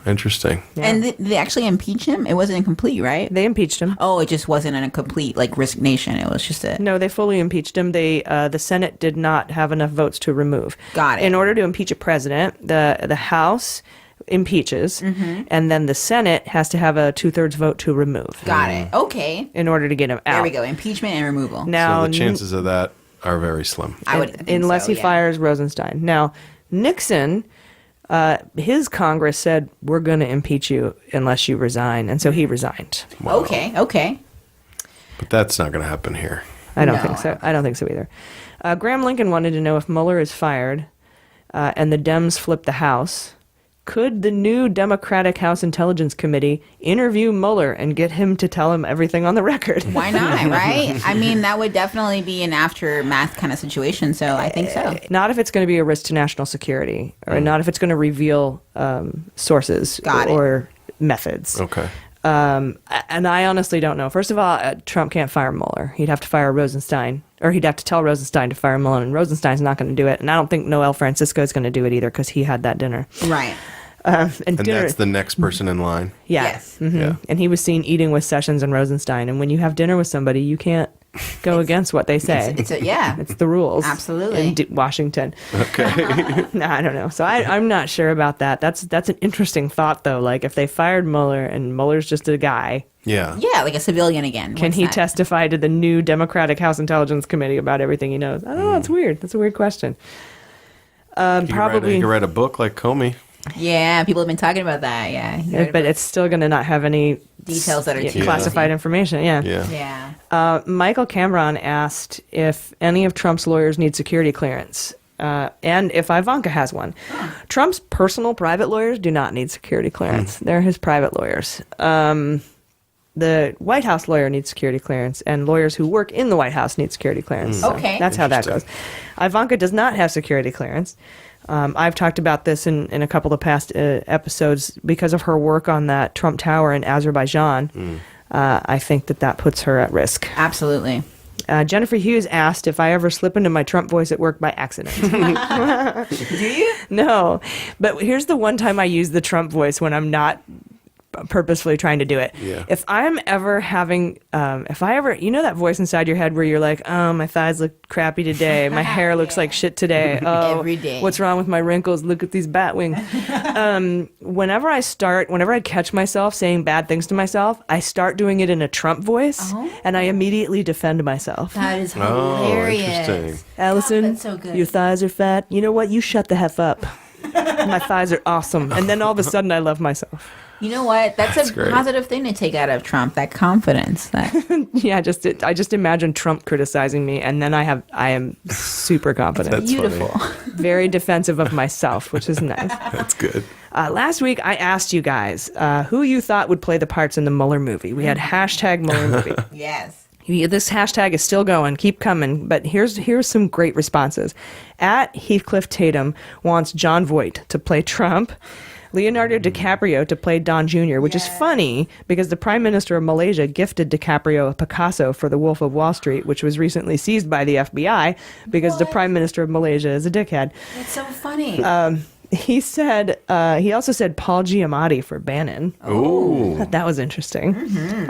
Interesting. And they actually impeach him? It wasn't incomplete, right? They impeached him. Oh, it just wasn't a complete, like, Risk Nation. It was just a. No, they fully impeached him. The Senate did not have enough votes to remove. Got it. In order to impeach a president, the House impeaches, and then the Senate has to have a 2/3 vote to remove. Got it. Okay. In order to get him out. There we go. Impeachment and removal. Now, So the chances of that are very slim. I would think unless so, he fires Rosenstein. Now, Nixon, his Congress said, we're going to impeach you unless you resign. And so he resigned. Wow. Okay. But that's not going to happen here. I don't No, think so. I don't think so either. Graham Lincoln wanted to know if Mueller is fired and the Dems flip the House, could the new Democratic House Intelligence Committee interview Mueller and get him to tell him everything on the record? Why not, right? I mean, that would definitely be an aftermath kind of situation, so I think so. Not if it's going to be a risk to national security, or not if it's going to reveal sources or methods. Okay. And I honestly don't know. First of all, Trump can't fire Mueller. He'd have to fire Rosenstein, or he'd have to tell Rosenstein to fire Mueller, and Rosenstein's not going to do it. And I don't think Noel Francisco is going to do it either because he had that dinner. Right. And that's the next person in line. Yeah. Yes. Yeah. And he was seen eating with Sessions and Rosenstein. And when you have dinner with somebody, you can't go against what they say. It's It's the rules. Absolutely. In Washington. Okay. No, I don't know. So I'm not sure about that. That's an interesting thought, though. Like, if they fired Mueller and Mueller's just a guy, Yeah. Yeah, like a civilian again. can What's he that? testify to the new Democratic House Intelligence Committee about everything he knows? I don't know. It's weird. That's a weird question. He could write a book like Comey. Yeah, people have been talking about that. Yeah. But it's still going to not have any Details that are too classified information. Yeah. Yeah. Michael Cameron asked if any of Trump's lawyers need security clearance. And if Ivanka has one. Trump's personal private lawyers do not need security clearance. They're his private lawyers. The White House lawyer needs security clearance, and lawyers who work in the White House need security clearance. So Okay. that's how that goes. Ivanka does not have security clearance. I've talked about this in a couple of past episodes because of her work on that Trump Tower in Azerbaijan. I think that puts her at risk. Absolutely. Jennifer Hughes asked if I ever slip into my Trump voice at work by accident. Do you? No, but here's the one time I use the Trump voice when I'm not purposefully trying to do it. Yeah. If I'm ever having, you know that voice inside your head where you're like, oh, my thighs look crappy today. My hair looks like shit today. Oh, Every day. What's wrong with my wrinkles? Look at these bat wings. Whenever I catch myself saying bad things to myself, I start doing it in a Trump voice, and I immediately defend myself. That is Oh, hilarious. interesting. Allison, that's so good. your thighs are fat. You know what? You shut the F up. My thighs are awesome. And then all of a sudden I love myself. You know what? That's a great. positive thing to take out of Trump. That confidence. That Yeah, I just imagine Trump criticizing me, and then I am super confident. That's beautiful. Very defensive of myself, which is nice. That's good. Last week, I asked you guys who you thought would play the parts in the Mueller movie. We had hashtag Mueller movie. Yes. This hashtag is still going. Keep coming. But here's some great responses. At Heathcliff Tatum wants John Voight to play Trump. Leonardo DiCaprio to play Don Jr., which is funny because the Prime Minister of Malaysia gifted DiCaprio a Picasso for The Wolf of Wall Street, which was recently seized by the FBI because the Prime Minister of Malaysia is a dickhead. It's so funny. He also said Paul Giamatti for Bannon. Ooh. I thought that was interesting.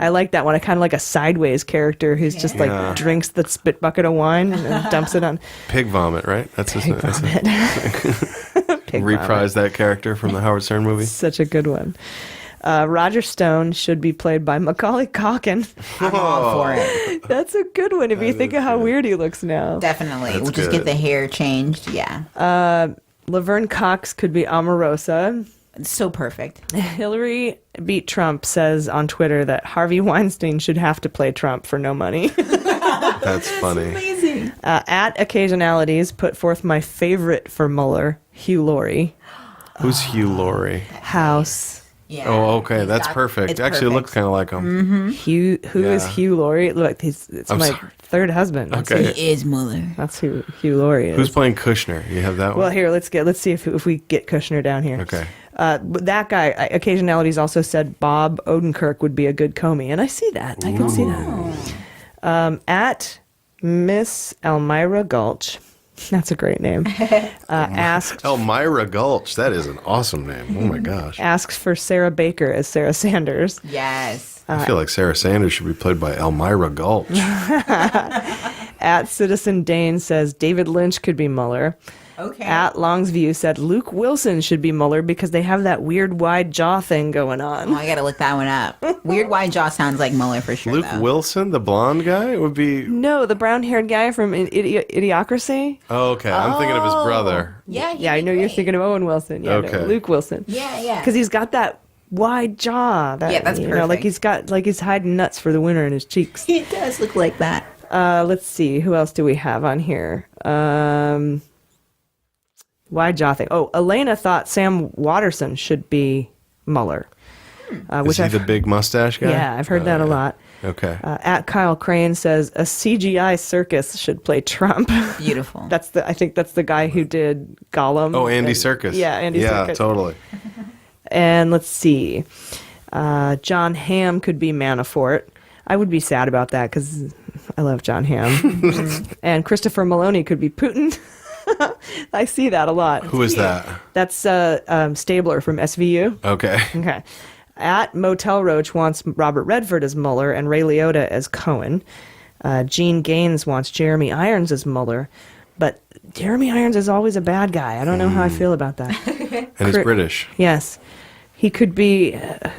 I like that one. I kind of like a sideways character who's just like drinks the spit bucket of wine and then dumps it on. Pig vomit, right? That's his name. Pig Reprise that character from the Howard Stern movie. Such a good one. Roger Stone should be played by Macaulay Culkin. I'm all for it. That's a good one if you think of how weird he looks now. Definitely. That's We'll just good. get the hair changed. Yeah. Laverne Cox could be Omarosa. It's so perfect. Hillary beat Trump says on Twitter that Harvey Weinstein should have to play Trump for no money. That's funny. Amazing. At Occasionalities, put forth my favorite for Mueller, Hugh Laurie. Who's Hugh Laurie? House. Yeah. Oh, okay. He's That's got- perfect. it's Actually, it looks perfect. kind of like him. Who is Yeah. Hugh Laurie? Look, it's I'm my sorry. third husband. Okay. He is Mueller. That's who Hugh Laurie is. Who's playing Kushner? You have that one? Well, here let's see if we get Kushner down here. Okay. But that guy, Occasionalities also said Bob Odenkirk would be a good Comey, and I see that. I can see that. At Miss Elmira Gulch, that's a great name. Asks Elmira Gulch. That is an awesome name. Oh my gosh. asks for Sarah Baker as Sarah Sanders. Yes. I feel like Sarah Sanders should be played by Elmira Gulch. At Citizen Dane says David Lynch could be Mueller. Okay. At Longsview said Luke Wilson should be Mueller because they have that weird wide jaw thing going Oh, on. I gotta look that one up. Weird wide jaw sounds like Mueller for sure. Luke though. Wilson, the blonde guy, would be. No, the brown-haired guy from Idiocracy. Oh, okay. I'm thinking of his brother. Yeah. Yeah, I know you're thinking of Owen Wilson. Yeah, no, Okay. Luke Wilson. Yeah, yeah. Because he's got that wide jaw. That, Yeah, that's you know, like perfect. he's hiding nuts for the winter in his cheeks. He does look like that. Let's see, who else do we have on here? Wide jaw thing. Oh, Elena thought Sam Watterson should be Mueller. Is he the big mustache guy? Yeah, I've heard that a lot. Okay. At Kyle Crane says a CGI circus should play Trump. Beautiful. I think that's the guy who did Gollum. Oh, Andy and- Serkis. Yeah, Andy Yeah, Serkis. totally. And let's see. John Hamm could be Manafort. I would be sad about that because I love John Hamm. And Christopher Maloney could be Putin. I see that a lot. Who is that? That's Stabler from SVU. Okay. Okay. At Motel Roach wants Robert Redford as Mueller and Ray Liotta as Cohen. Gene Gaines wants Jeremy Irons as Mueller. But Jeremy Irons is always a bad guy. I don't know how I feel about that. And he's British. Yes. He could be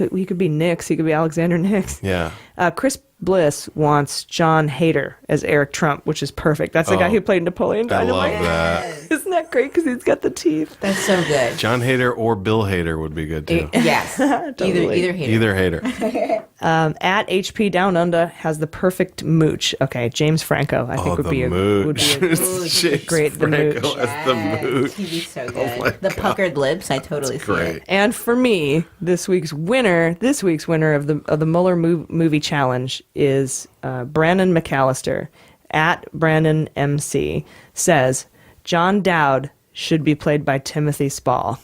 Nix. He could be Alexander Nix. Yeah. Chris Bliss wants John Hader as Eric Trump, which is perfect. That's the guy Oh, who played Napoleon I Dynamite. love that. Isn't that great? Because he's got the teeth. That's so good. John Hader or Bill Hader would be good too. Yes. Totally. Either hater. Either Hader. At HP Down Under has the perfect mooch. Okay, James Franco, I think would the be a mooch. James great. The mooch. Franco as the mooch. He'd be so Oh good. my The God. puckered lips, I totally see Great. it. And for me, this week's winner of the Mueller movie challenge is Brandon McAllister. At Brandon MC says John Dowd should be played by Timothy Spall.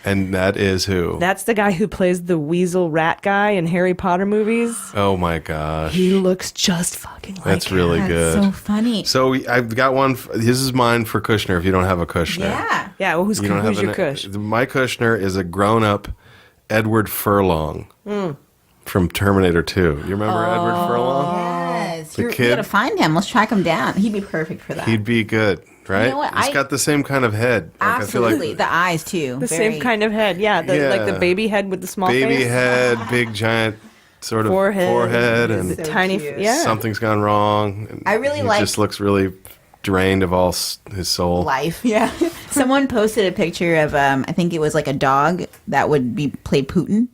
And that is who? That's the guy who plays the weasel rat guy in Harry Potter movies. Oh my gosh. He looks just fucking like That's him. really That's good. so funny. So I've got one. This is mine for Kushner if you don't have a Kushner. Yeah. Yeah, well, who's You don't your have Kush? My Kushner is a grown-up Edward Furlong from Terminator 2. You remember Edward Furlong? Yes. The You kid. gotta find him. Let's track him down. He'd be perfect for that. He'd be good, right? know what? He's got the same kind of head. Like, Absolutely. I feel like The eyes, too. The same kind of head, yeah. Like the Yeah. baby head with the small baby face. head, big giant sort of Forehead. and The tiny, yeah. something's gone wrong. And I really he like- just looks really drained of all his soul. life. Yeah. Someone posted a picture of I think it was like a dog that would be play Putin.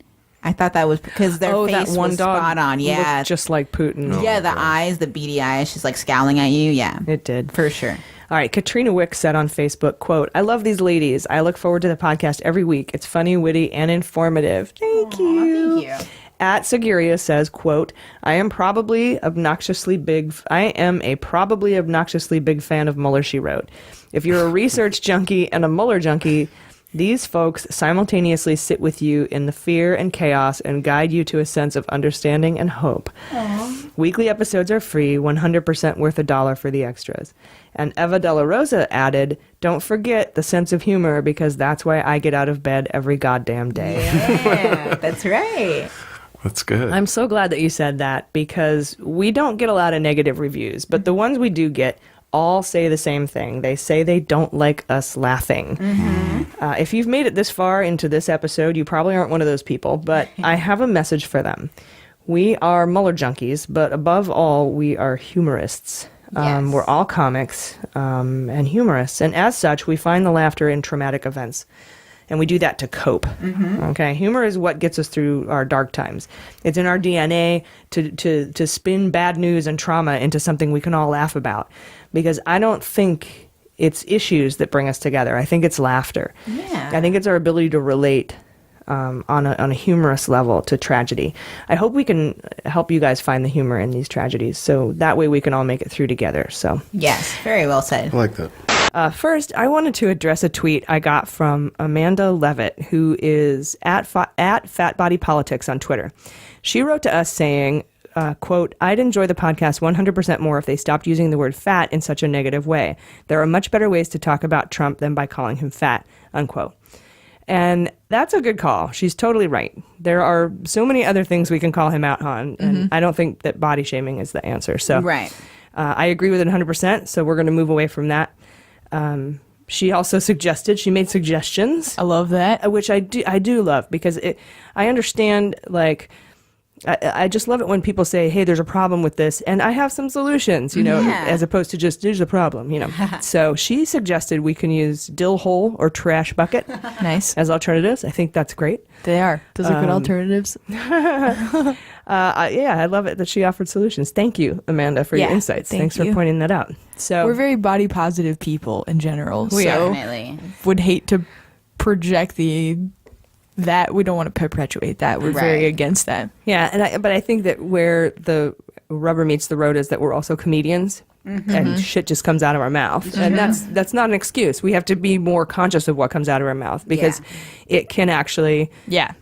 I thought that was because their that face one was dog spot on. Yeah. looked just like Putin. yeah, the eyes, the beady eyes, just like scowling at you. Yeah. It did. For sure. All right, Katrina Wick said on Facebook, quote, I love these ladies. I look forward to the podcast every week. It's funny, witty, and informative. Thank you. Thank you. At Seguria says, quote, I am a probably obnoxiously big fan of Mueller, she wrote. If you're a research junkie and a Mueller junkie, these folks simultaneously sit with you in the fear and chaos and guide you to a sense of understanding and hope. Aww. Weekly episodes are free, 100% worth $1 for the extras. And Eva De La Rosa added, don't forget the sense of humor because that's why I get out of bed every goddamn day. Yeah, that's right. That's good. I'm so glad that you said that because we don't get a lot of negative reviews, but the ones we do get all say the same thing. They say they don't like us laughing. If you've made it this far into this episode, you probably aren't one of those people, but I have a message for them. We are Mueller junkies, but above all, we are humorists. Yes. We're all comics and humorists, and as such, we find the laughter in traumatic events. And we do that to cope. Okay, humor is what gets us through our dark times. It's in our DNA to spin bad news and trauma into something we can all laugh about. Because I don't think it's issues that bring us together. I think it's laughter. Yeah. I think it's our ability to relate on a humorous level to tragedy. I hope we can help you guys find the humor in these tragedies, so that way we can all make it through together. So Yes, very well said. I like that. First, I wanted to address a tweet I got from Amanda Levitt, who is at Fat Body Politics on Twitter. She wrote to us saying, quote, I'd enjoy the podcast 100% more if they stopped using the word fat in such a negative way. There are much better ways to talk about Trump than by calling him fat, unquote. And that's a good call. She's totally right. There are so many other things we can call him out on, and I don't think that body shaming is the answer. So Right. I agree with it 100%, so we're going to move away from that. She also made suggestions. I love that. Which I do love because I understand, like, I just love it when people say, hey, there's a problem with this, and I have some solutions, as opposed to just, there's a problem, So she suggested we can use dill hole or trash bucket Nice. as alternatives. I think that's great. They are. Those are good alternatives. Yeah, I love it that she offered solutions. Thank you, Amanda, for your Yeah, insights. Thanks thank for you. pointing that out. So We're very body positive people in general. We are. Definitely. Would hate to project that. We don't want to perpetuate that. We're very Right. against that. Yeah, but I think that where the rubber meets the road is that we're also comedians, and shit just comes out of our mouth, and that's not an excuse. We have to be more conscious of what comes out of our mouth because it can actually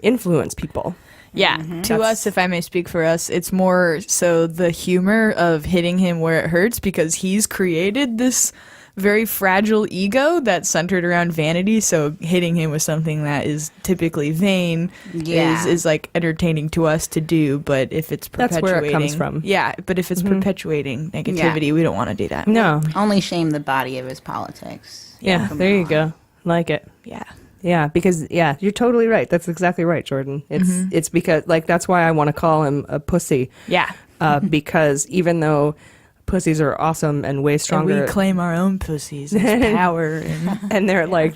influence people. Yeah, to us, if I may speak for us, it's more so the humor of hitting him where it hurts because he's created this very fragile ego that's centered around vanity. So hitting him with something that is typically vain is like entertaining to us to do. But if it's That's perpetuating, where it comes from. Yeah, but if it's perpetuating negativity, we don't want to do that. No. Only shame the body of his politics. Yeah, from there you now go. Like it. Yeah. Yeah, because you're totally right. That's exactly right, Jordan. It's because that's why I want to call him a pussy. Yeah. Because even though pussies are awesome and way stronger, And we claim our own pussies as power. and they're like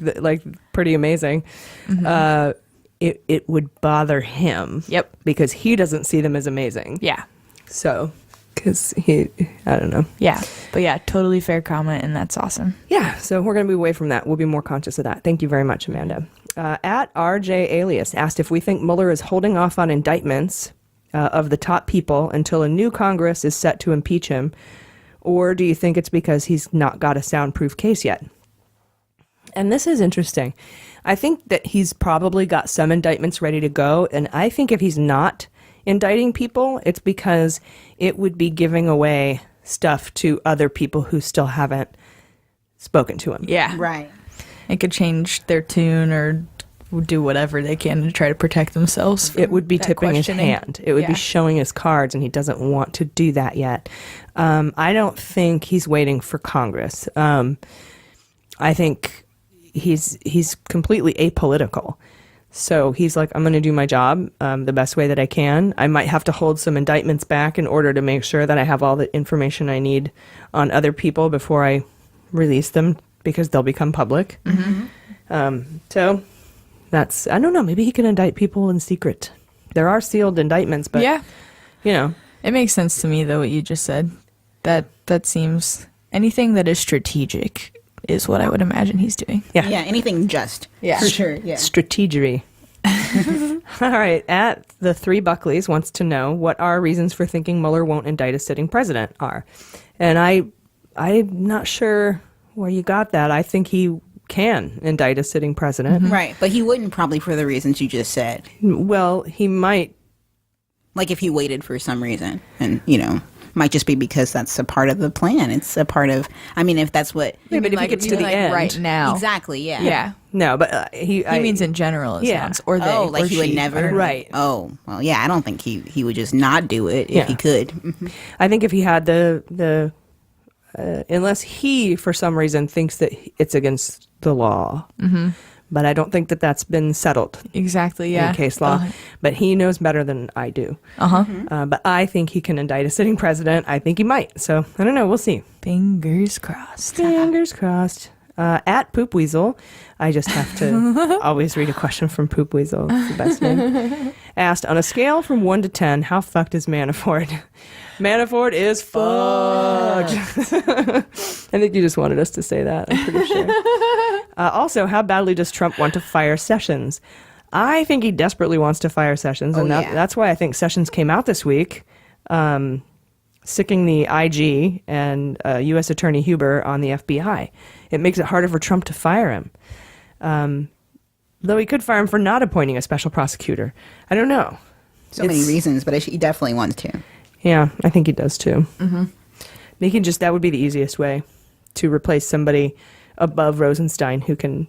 pretty amazing. It would bother him. Yep. Because he doesn't see them as amazing. Yeah. So, because I don't know. Yeah. But yeah, totally fair comment, and that's awesome. Yeah, so we're going to be away from that. We'll be more conscious of that. Thank you very much, Amanda. At RJ Alias asked if we think Mueller is holding off on indictments of the top people until a new Congress is set to impeach him, or do you think it's because he's not got a soundproof case yet? And this is interesting. I think that he's probably got some indictments ready to go, and I think if he's not indicting people, it's because it would be giving away stuff to other people who still haven't spoken to him. Yeah. Right. It could change their tune or do whatever they can to try to protect themselves. It would be that tipping his questioning. hand. It would be Yeah. showing his cards, and he doesn't want to do that yet. I don't think he's waiting for Congress. I think he's completely apolitical. So he's like, I'm going to do my job the best way that I can. I might have to hold some indictments back in order to make sure that I have all the information I need on other people before I release them, because they'll become public. So that's, I don't know, maybe he can indict people in secret. There are sealed indictments, but Yeah. you know, It makes sense to me, though, what you just said. That seems Anything that is strategic is what I would imagine he's doing. Yeah, anything just. Yeah. For sure, yeah. Strategery. All right. At the Three Buckleys wants to know what our reasons for thinking Mueller won't indict a sitting president are. And I'm not sure where you got that. I think he can indict a sitting president. Right, but he wouldn't probably for the reasons you just said. Well, he might. Like if he waited for some reason and, might just be because that's a part of the plan. It's a part of, if that's what. Yeah, but if he gets to the end. Right now. Exactly, yeah. Yeah. No, but he means in general. Yeah. Or they. Oh, like or he would she. never? Right. Oh, well, yeah, I don't think he would just not do it if he could. I think if he had the unless he, for some reason, thinks that it's against the law. Mm-hmm. But I don't think that that's been settled. Exactly, yeah. In case law. But he knows better than I do. But I think he can indict a sitting president. I think he might. So, I don't know. We'll see. Fingers crossed. Fingers crossed. At Poop Weasel, I just have to always read a question from Poop Weasel. It's the best name. Asked, on a scale from 1 to 10, how fucked is Manafort? Manafort is fucked. I think you just wanted us to say that, I'm pretty sure. Also, how badly does Trump want to fire Sessions? I think he desperately wants to fire Sessions, and that's why I think Sessions came out this week, sicking the IG and U.S. Attorney Huber on the FBI. It makes it harder for Trump to fire him. Though he could fire him for not appointing a special prosecutor. I don't know. So many reasons, but he definitely wants to. Yeah, I think he does too. Mm-hmm. They can that would be the easiest way to replace somebody above Rosenstein who can,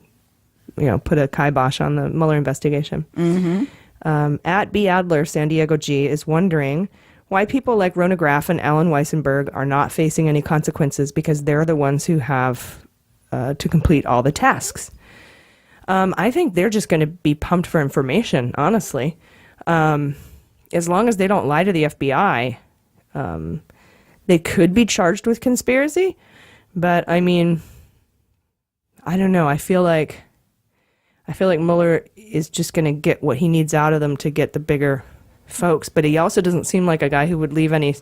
put a kibosh on the Mueller investigation. Mm-hmm. At B. Adler, San Diego G is wondering why people like Rona Graff and Alan Weissenberg are not facing any consequences because they're the ones who have to complete all the tasks. I think they're just going to be pumped for information, honestly. As long as they don't lie to the FBI, they could be charged with conspiracy. But I don't know. I feel like Mueller is just going to get what he needs out of them to get the bigger folks. But he also doesn't seem like a guy who would leave any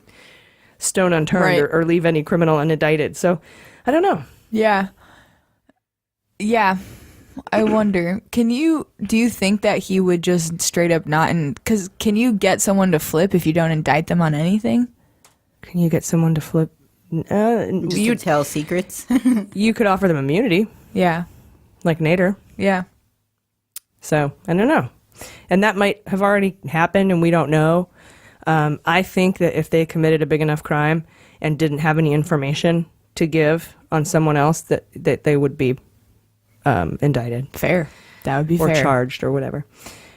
stone unturned or leave any criminal unindicted. So I don't know. Yeah. Yeah. I wonder, do you think that he would just straight up not, because can you get someone to flip if you don't indict them on anything? Can you get someone to flip? You tell secrets? You could offer them immunity. Yeah. Like Nader. Yeah. So, I don't know. And that might have already happened and we don't know. I think that if they committed a big enough crime and didn't have any information to give on someone else, that they would be indicted. Fair. That would be fair. Or charged or whatever.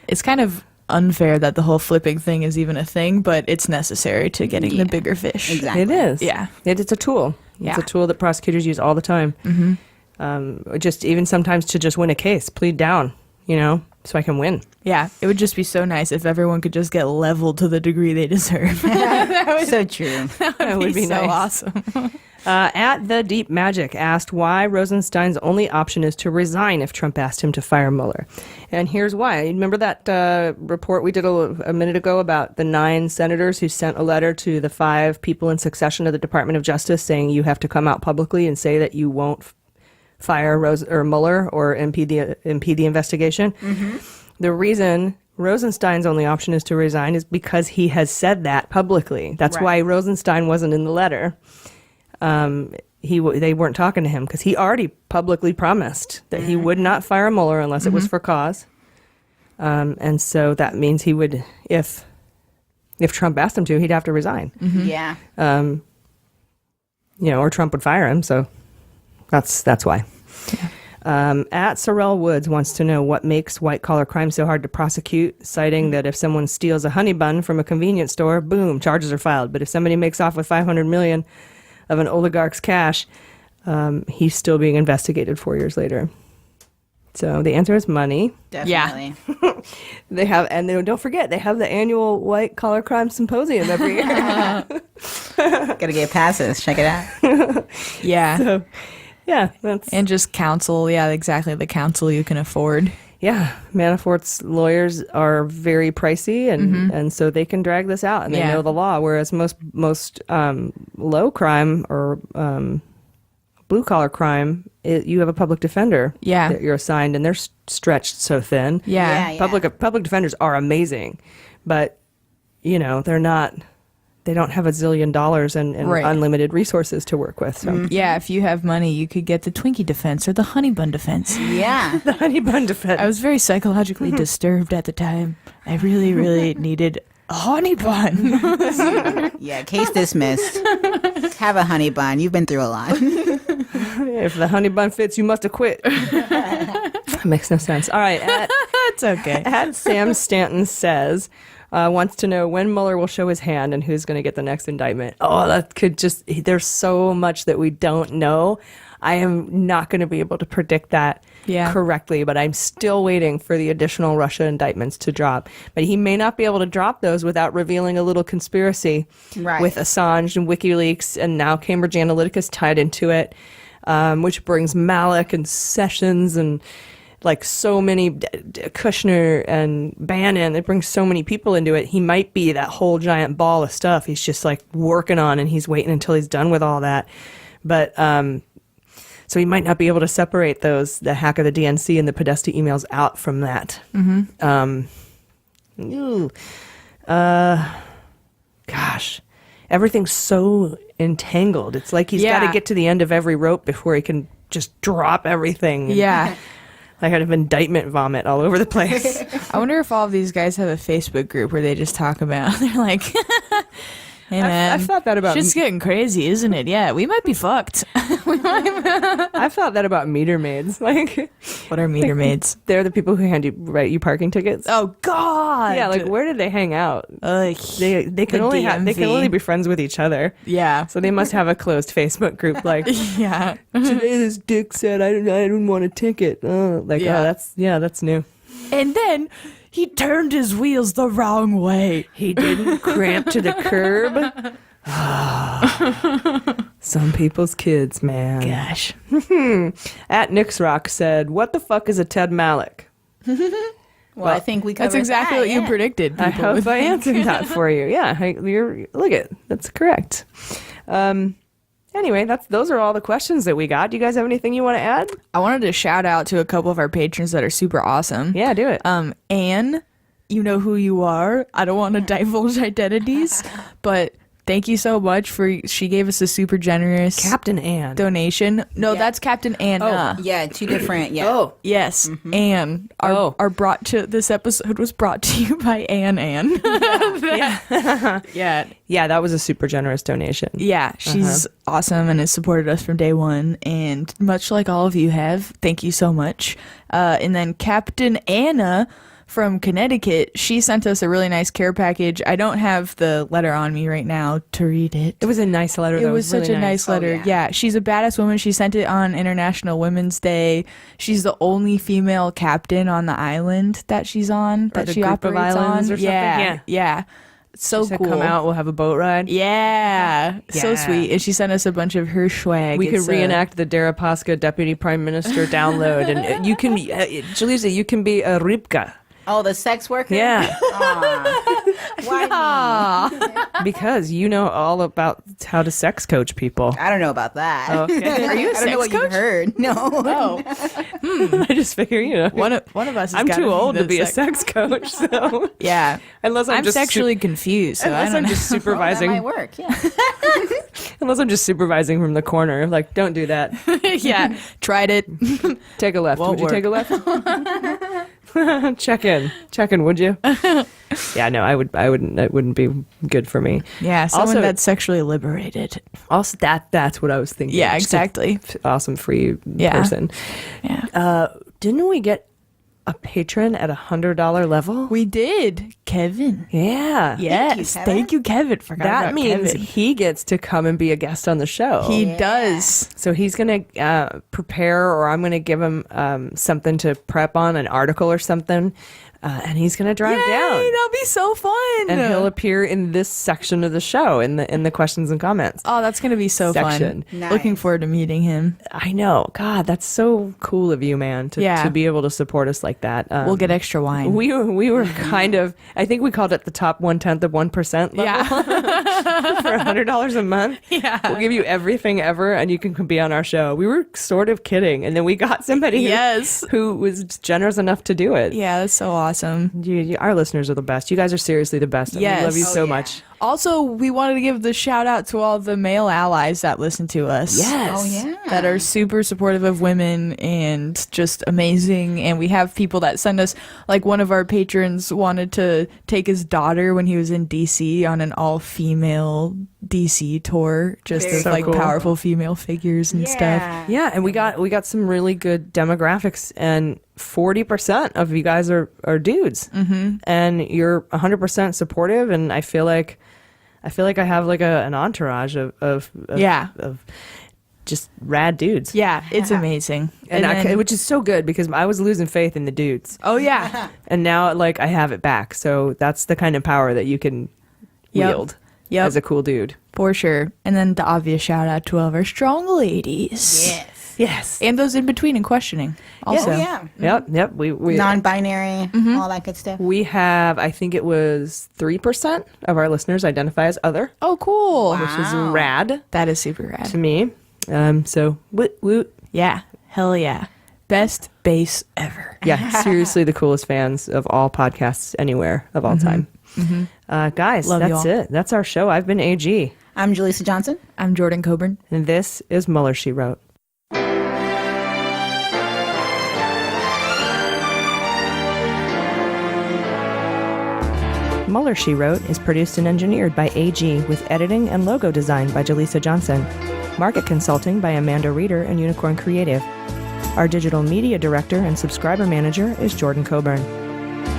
It's kind of unfair that the whole flipping thing is even a thing, but it's necessary to getting the bigger fish. Exactly. It is. Yeah. It's a tool. Yeah. It's a tool that prosecutors use all the time. Mm-hmm. Just even sometimes to just win a case, plead down, so I can win. Yeah. It would just be so nice if everyone could just get leveled to the degree they deserve. So true. That would be so nice. Awesome. At the Deep Magic asked why Rosenstein's only option is to resign if Trump asked him to fire Mueller. And here's why. Remember that report we did a minute ago about the 9 senators who sent a letter to the 5 people in succession of the Department of Justice saying you have to come out publicly and say that you won't fire Mueller or impede the investigation? Mm-hmm. The reason Rosenstein's only option is to resign is because he has said that publicly. That's why Rosenstein wasn't in the letter. They weren't talking to him because he already publicly promised that he would not fire Mueller unless it was for cause. And so that means he would, if Trump asked him to, he'd have to resign. Mm-hmm. Yeah. Or Trump would fire him. So that's why. Yeah. At Sorrel Woods wants to know what makes white-collar crime so hard to prosecute, citing that if someone steals a honey bun from a convenience store, boom, charges are filed. But if somebody makes off with $500 million of an oligarch's cash, he's still being investigated 4 years later. So the answer is money. Definitely. Yeah. They have, and don't forget, they have the annual White Collar Crime Symposium every year. Gotta get passes. Check it out. Yeah. So, yeah. And just counsel. Yeah, exactly. The counsel you can afford. Yeah. Manafort's lawyers are very pricey, and so they can drag this out, and they know the law, whereas most low crime or blue collar crime, you have a public defender that you're assigned, and they're stretched so thin. Yeah. Public defenders are amazing, but they don't have a zillion dollars and unlimited resources to work with. So yeah, if you have money, you could get the Twinkie defense or the honey bun defense. Yeah. The honey bun defense. I was very psychologically disturbed at the time. I really, really needed a honey bun. Yeah, case dismissed. Have a honey bun. You've been through a lot. If the honey bun fits, you must have quit. That makes no sense. All right. It's okay. At Sam Stanton says, wants to know when Mueller will show his hand and who's going to get the next indictment. Oh, that could there's so much that we don't know. I am not going to be able to predict that correctly, but I'm still waiting for the additional Russia indictments to drop. But he may not be able to drop those without revealing a little conspiracy with Assange and WikiLeaks, and now Cambridge Analytica's tied into it, which brings Malik and Sessions and like so many Kushner and Bannon. It brings so many people into it. He might be that whole giant ball of stuff he's just like working on, and he's waiting until he's done with all that. But so he might not be able to separate the hack of the DNC and the Podesta emails out from that. Gosh, everything's so entangled. It's like he's got to get to the end of every rope before he can just drop everything. Yeah. Like kind of indictment vomit all over the place. I wonder if all of these guys have a Facebook group where they just talk about, they're like, hey man, I've thought that about shit's getting crazy, isn't it? Yeah, we might be fucked. I've thought that about meter maids. Like, what are meter maids? They're the people who write you parking tickets. Oh God! Yeah, like where did they hang out? They can only be friends with each other. Yeah, so they must have a closed Facebook group. Like, yeah, today this dick said I didn't want a ticket. That's new. And then he turned his wheels the wrong way. He didn't cramp to the curb. Some people's kids, man. Gosh. At Nixrock said, "What the fuck is a Ted Malik?" Well, I think we covered that's exactly what you predicted. I hope I answered that for you. Yeah, that's correct. Anyway, those are all the questions that we got. Do you guys have anything you want to add? I wanted to shout out to a couple of our patrons that are super awesome. Yeah, do it. Anne, you know who you are. I don't want to divulge identities, but thank you so much she gave us a super generous Captain Anne donation. No, that's Captain Anna. Oh, yeah, two different. Yeah. Oh, yes, Anne. This episode was brought to you by Anne. Yeah, that was a super generous donation. Yeah, she's awesome and has supported us from day one. And much like all of you have, thank you so much. And then Captain Anna from Connecticut, she sent us a really nice care package. I don't have the letter on me right now to read it. It was a nice letter. It was such really a nice letter. Yeah, she's a badass woman. She sent it on International Women's Day. She's the only female captain on the island that she's on, that she operates on. Or something? Yeah. So cool. Come out, we'll have a boat ride. Yeah. So sweet. And she sent us a bunch of her swag. We could reenact the Deripaska Deputy Prime Minister download, and you can be, Jaleesa, you can be a Rybka. Oh, the sex worker? Yeah. Why? Because you know all about how to sex coach people. I don't know about that. Okay. Are you a I don't know what sex coach? you've heard. No. Oh. I just figure, one of us. I'm too old to be a sex coach, so yeah. Unless I'm just sexually confused, so unless I'm just supervising. Well, that might work. Yeah. Unless I'm just supervising from the corner, like, don't do that. Yeah, tried it. Take a left. Would you take a left? Check in, would you? Yeah, no, I wouldn't. That wouldn't be good for me. Yeah, someone also, that's sexually liberated. Also, that's what I was thinking. Yeah, exactly. Awesome free person. Yeah. Didn't we get a patron at $100 level? We did, Kevin. Yeah. Yes. Thank you, Kevin. That means he gets to come and be a guest on the show. He does. So he's going to prepare, or I'm going to give him something to prep on, an article or something. and he's going to drive down. That'll be so fun. And he'll appear in this section of the show in the questions and comments. Oh, that's going to be so section. fun. Nice. Looking forward to meeting him. I know. God, that's so cool of you, man, to be able to support us like that. We'll get extra wine. We were kind of, I think we called it the top 1/10 of 1% level. Yeah. For $100 a month. Yeah. We'll give you everything ever and you can be on our show. We were sort of kidding. And then we got somebody who was generous enough to do it. Yeah, that's so awesome. Our listeners are the best. You guys are seriously the best. And we love you so much. Also, we wanted to give the shout out to all the male allies that listen to us. Yes. Oh, yeah. That are super supportive of women and just amazing. And we have people that send us, like one of our patrons wanted to take his daughter when he was in DC on an all-female DC tour, just of so like cool. powerful female figures and stuff. Yeah, and we got some really good demographics, and 40% of you guys are dudes, and you're 100% supportive, and I feel like I have like an entourage of just rad dudes. Yeah, it's amazing. And which is so good because I was losing faith in the dudes. Oh yeah. And now like I have it back. So that's the kind of power that you can wield as a cool dude. For sure. And then the obvious shout out to all of our strong ladies. Yes. And those in between and questioning. Also. Yep. We Non-binary, all that good stuff. we have, I think it was 3% of our listeners identify as other, Oh, cool. which is rad That is super rad. to me. So woot. Yeah. Hell yeah. Best bass ever. Yeah, seriously the coolest fans of all podcasts anywhere of all time. Guys, Love you that's all. it. That's our show. I've been AG. I'm Jaleesa Johnson. I'm Jordan Coburn. And this is Mueller, She Wrote. Mueller, She Wrote is produced and engineered by AG with editing and logo design by Jaleesa Johnson. Market consulting by Amanda Reeder and Unicorn Creative. Our digital media director and subscriber manager is Jordan Coburn.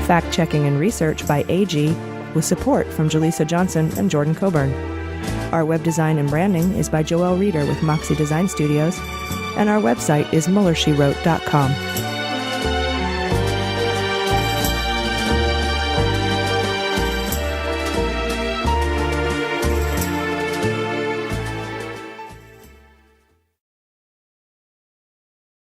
Fact-checking and research by AG with support from Jaleesa Johnson and Jordan Coburn. Our web design and branding is by Joelle Reeder with Moxie Design Studios. And our website is MuellerSheWrote.com.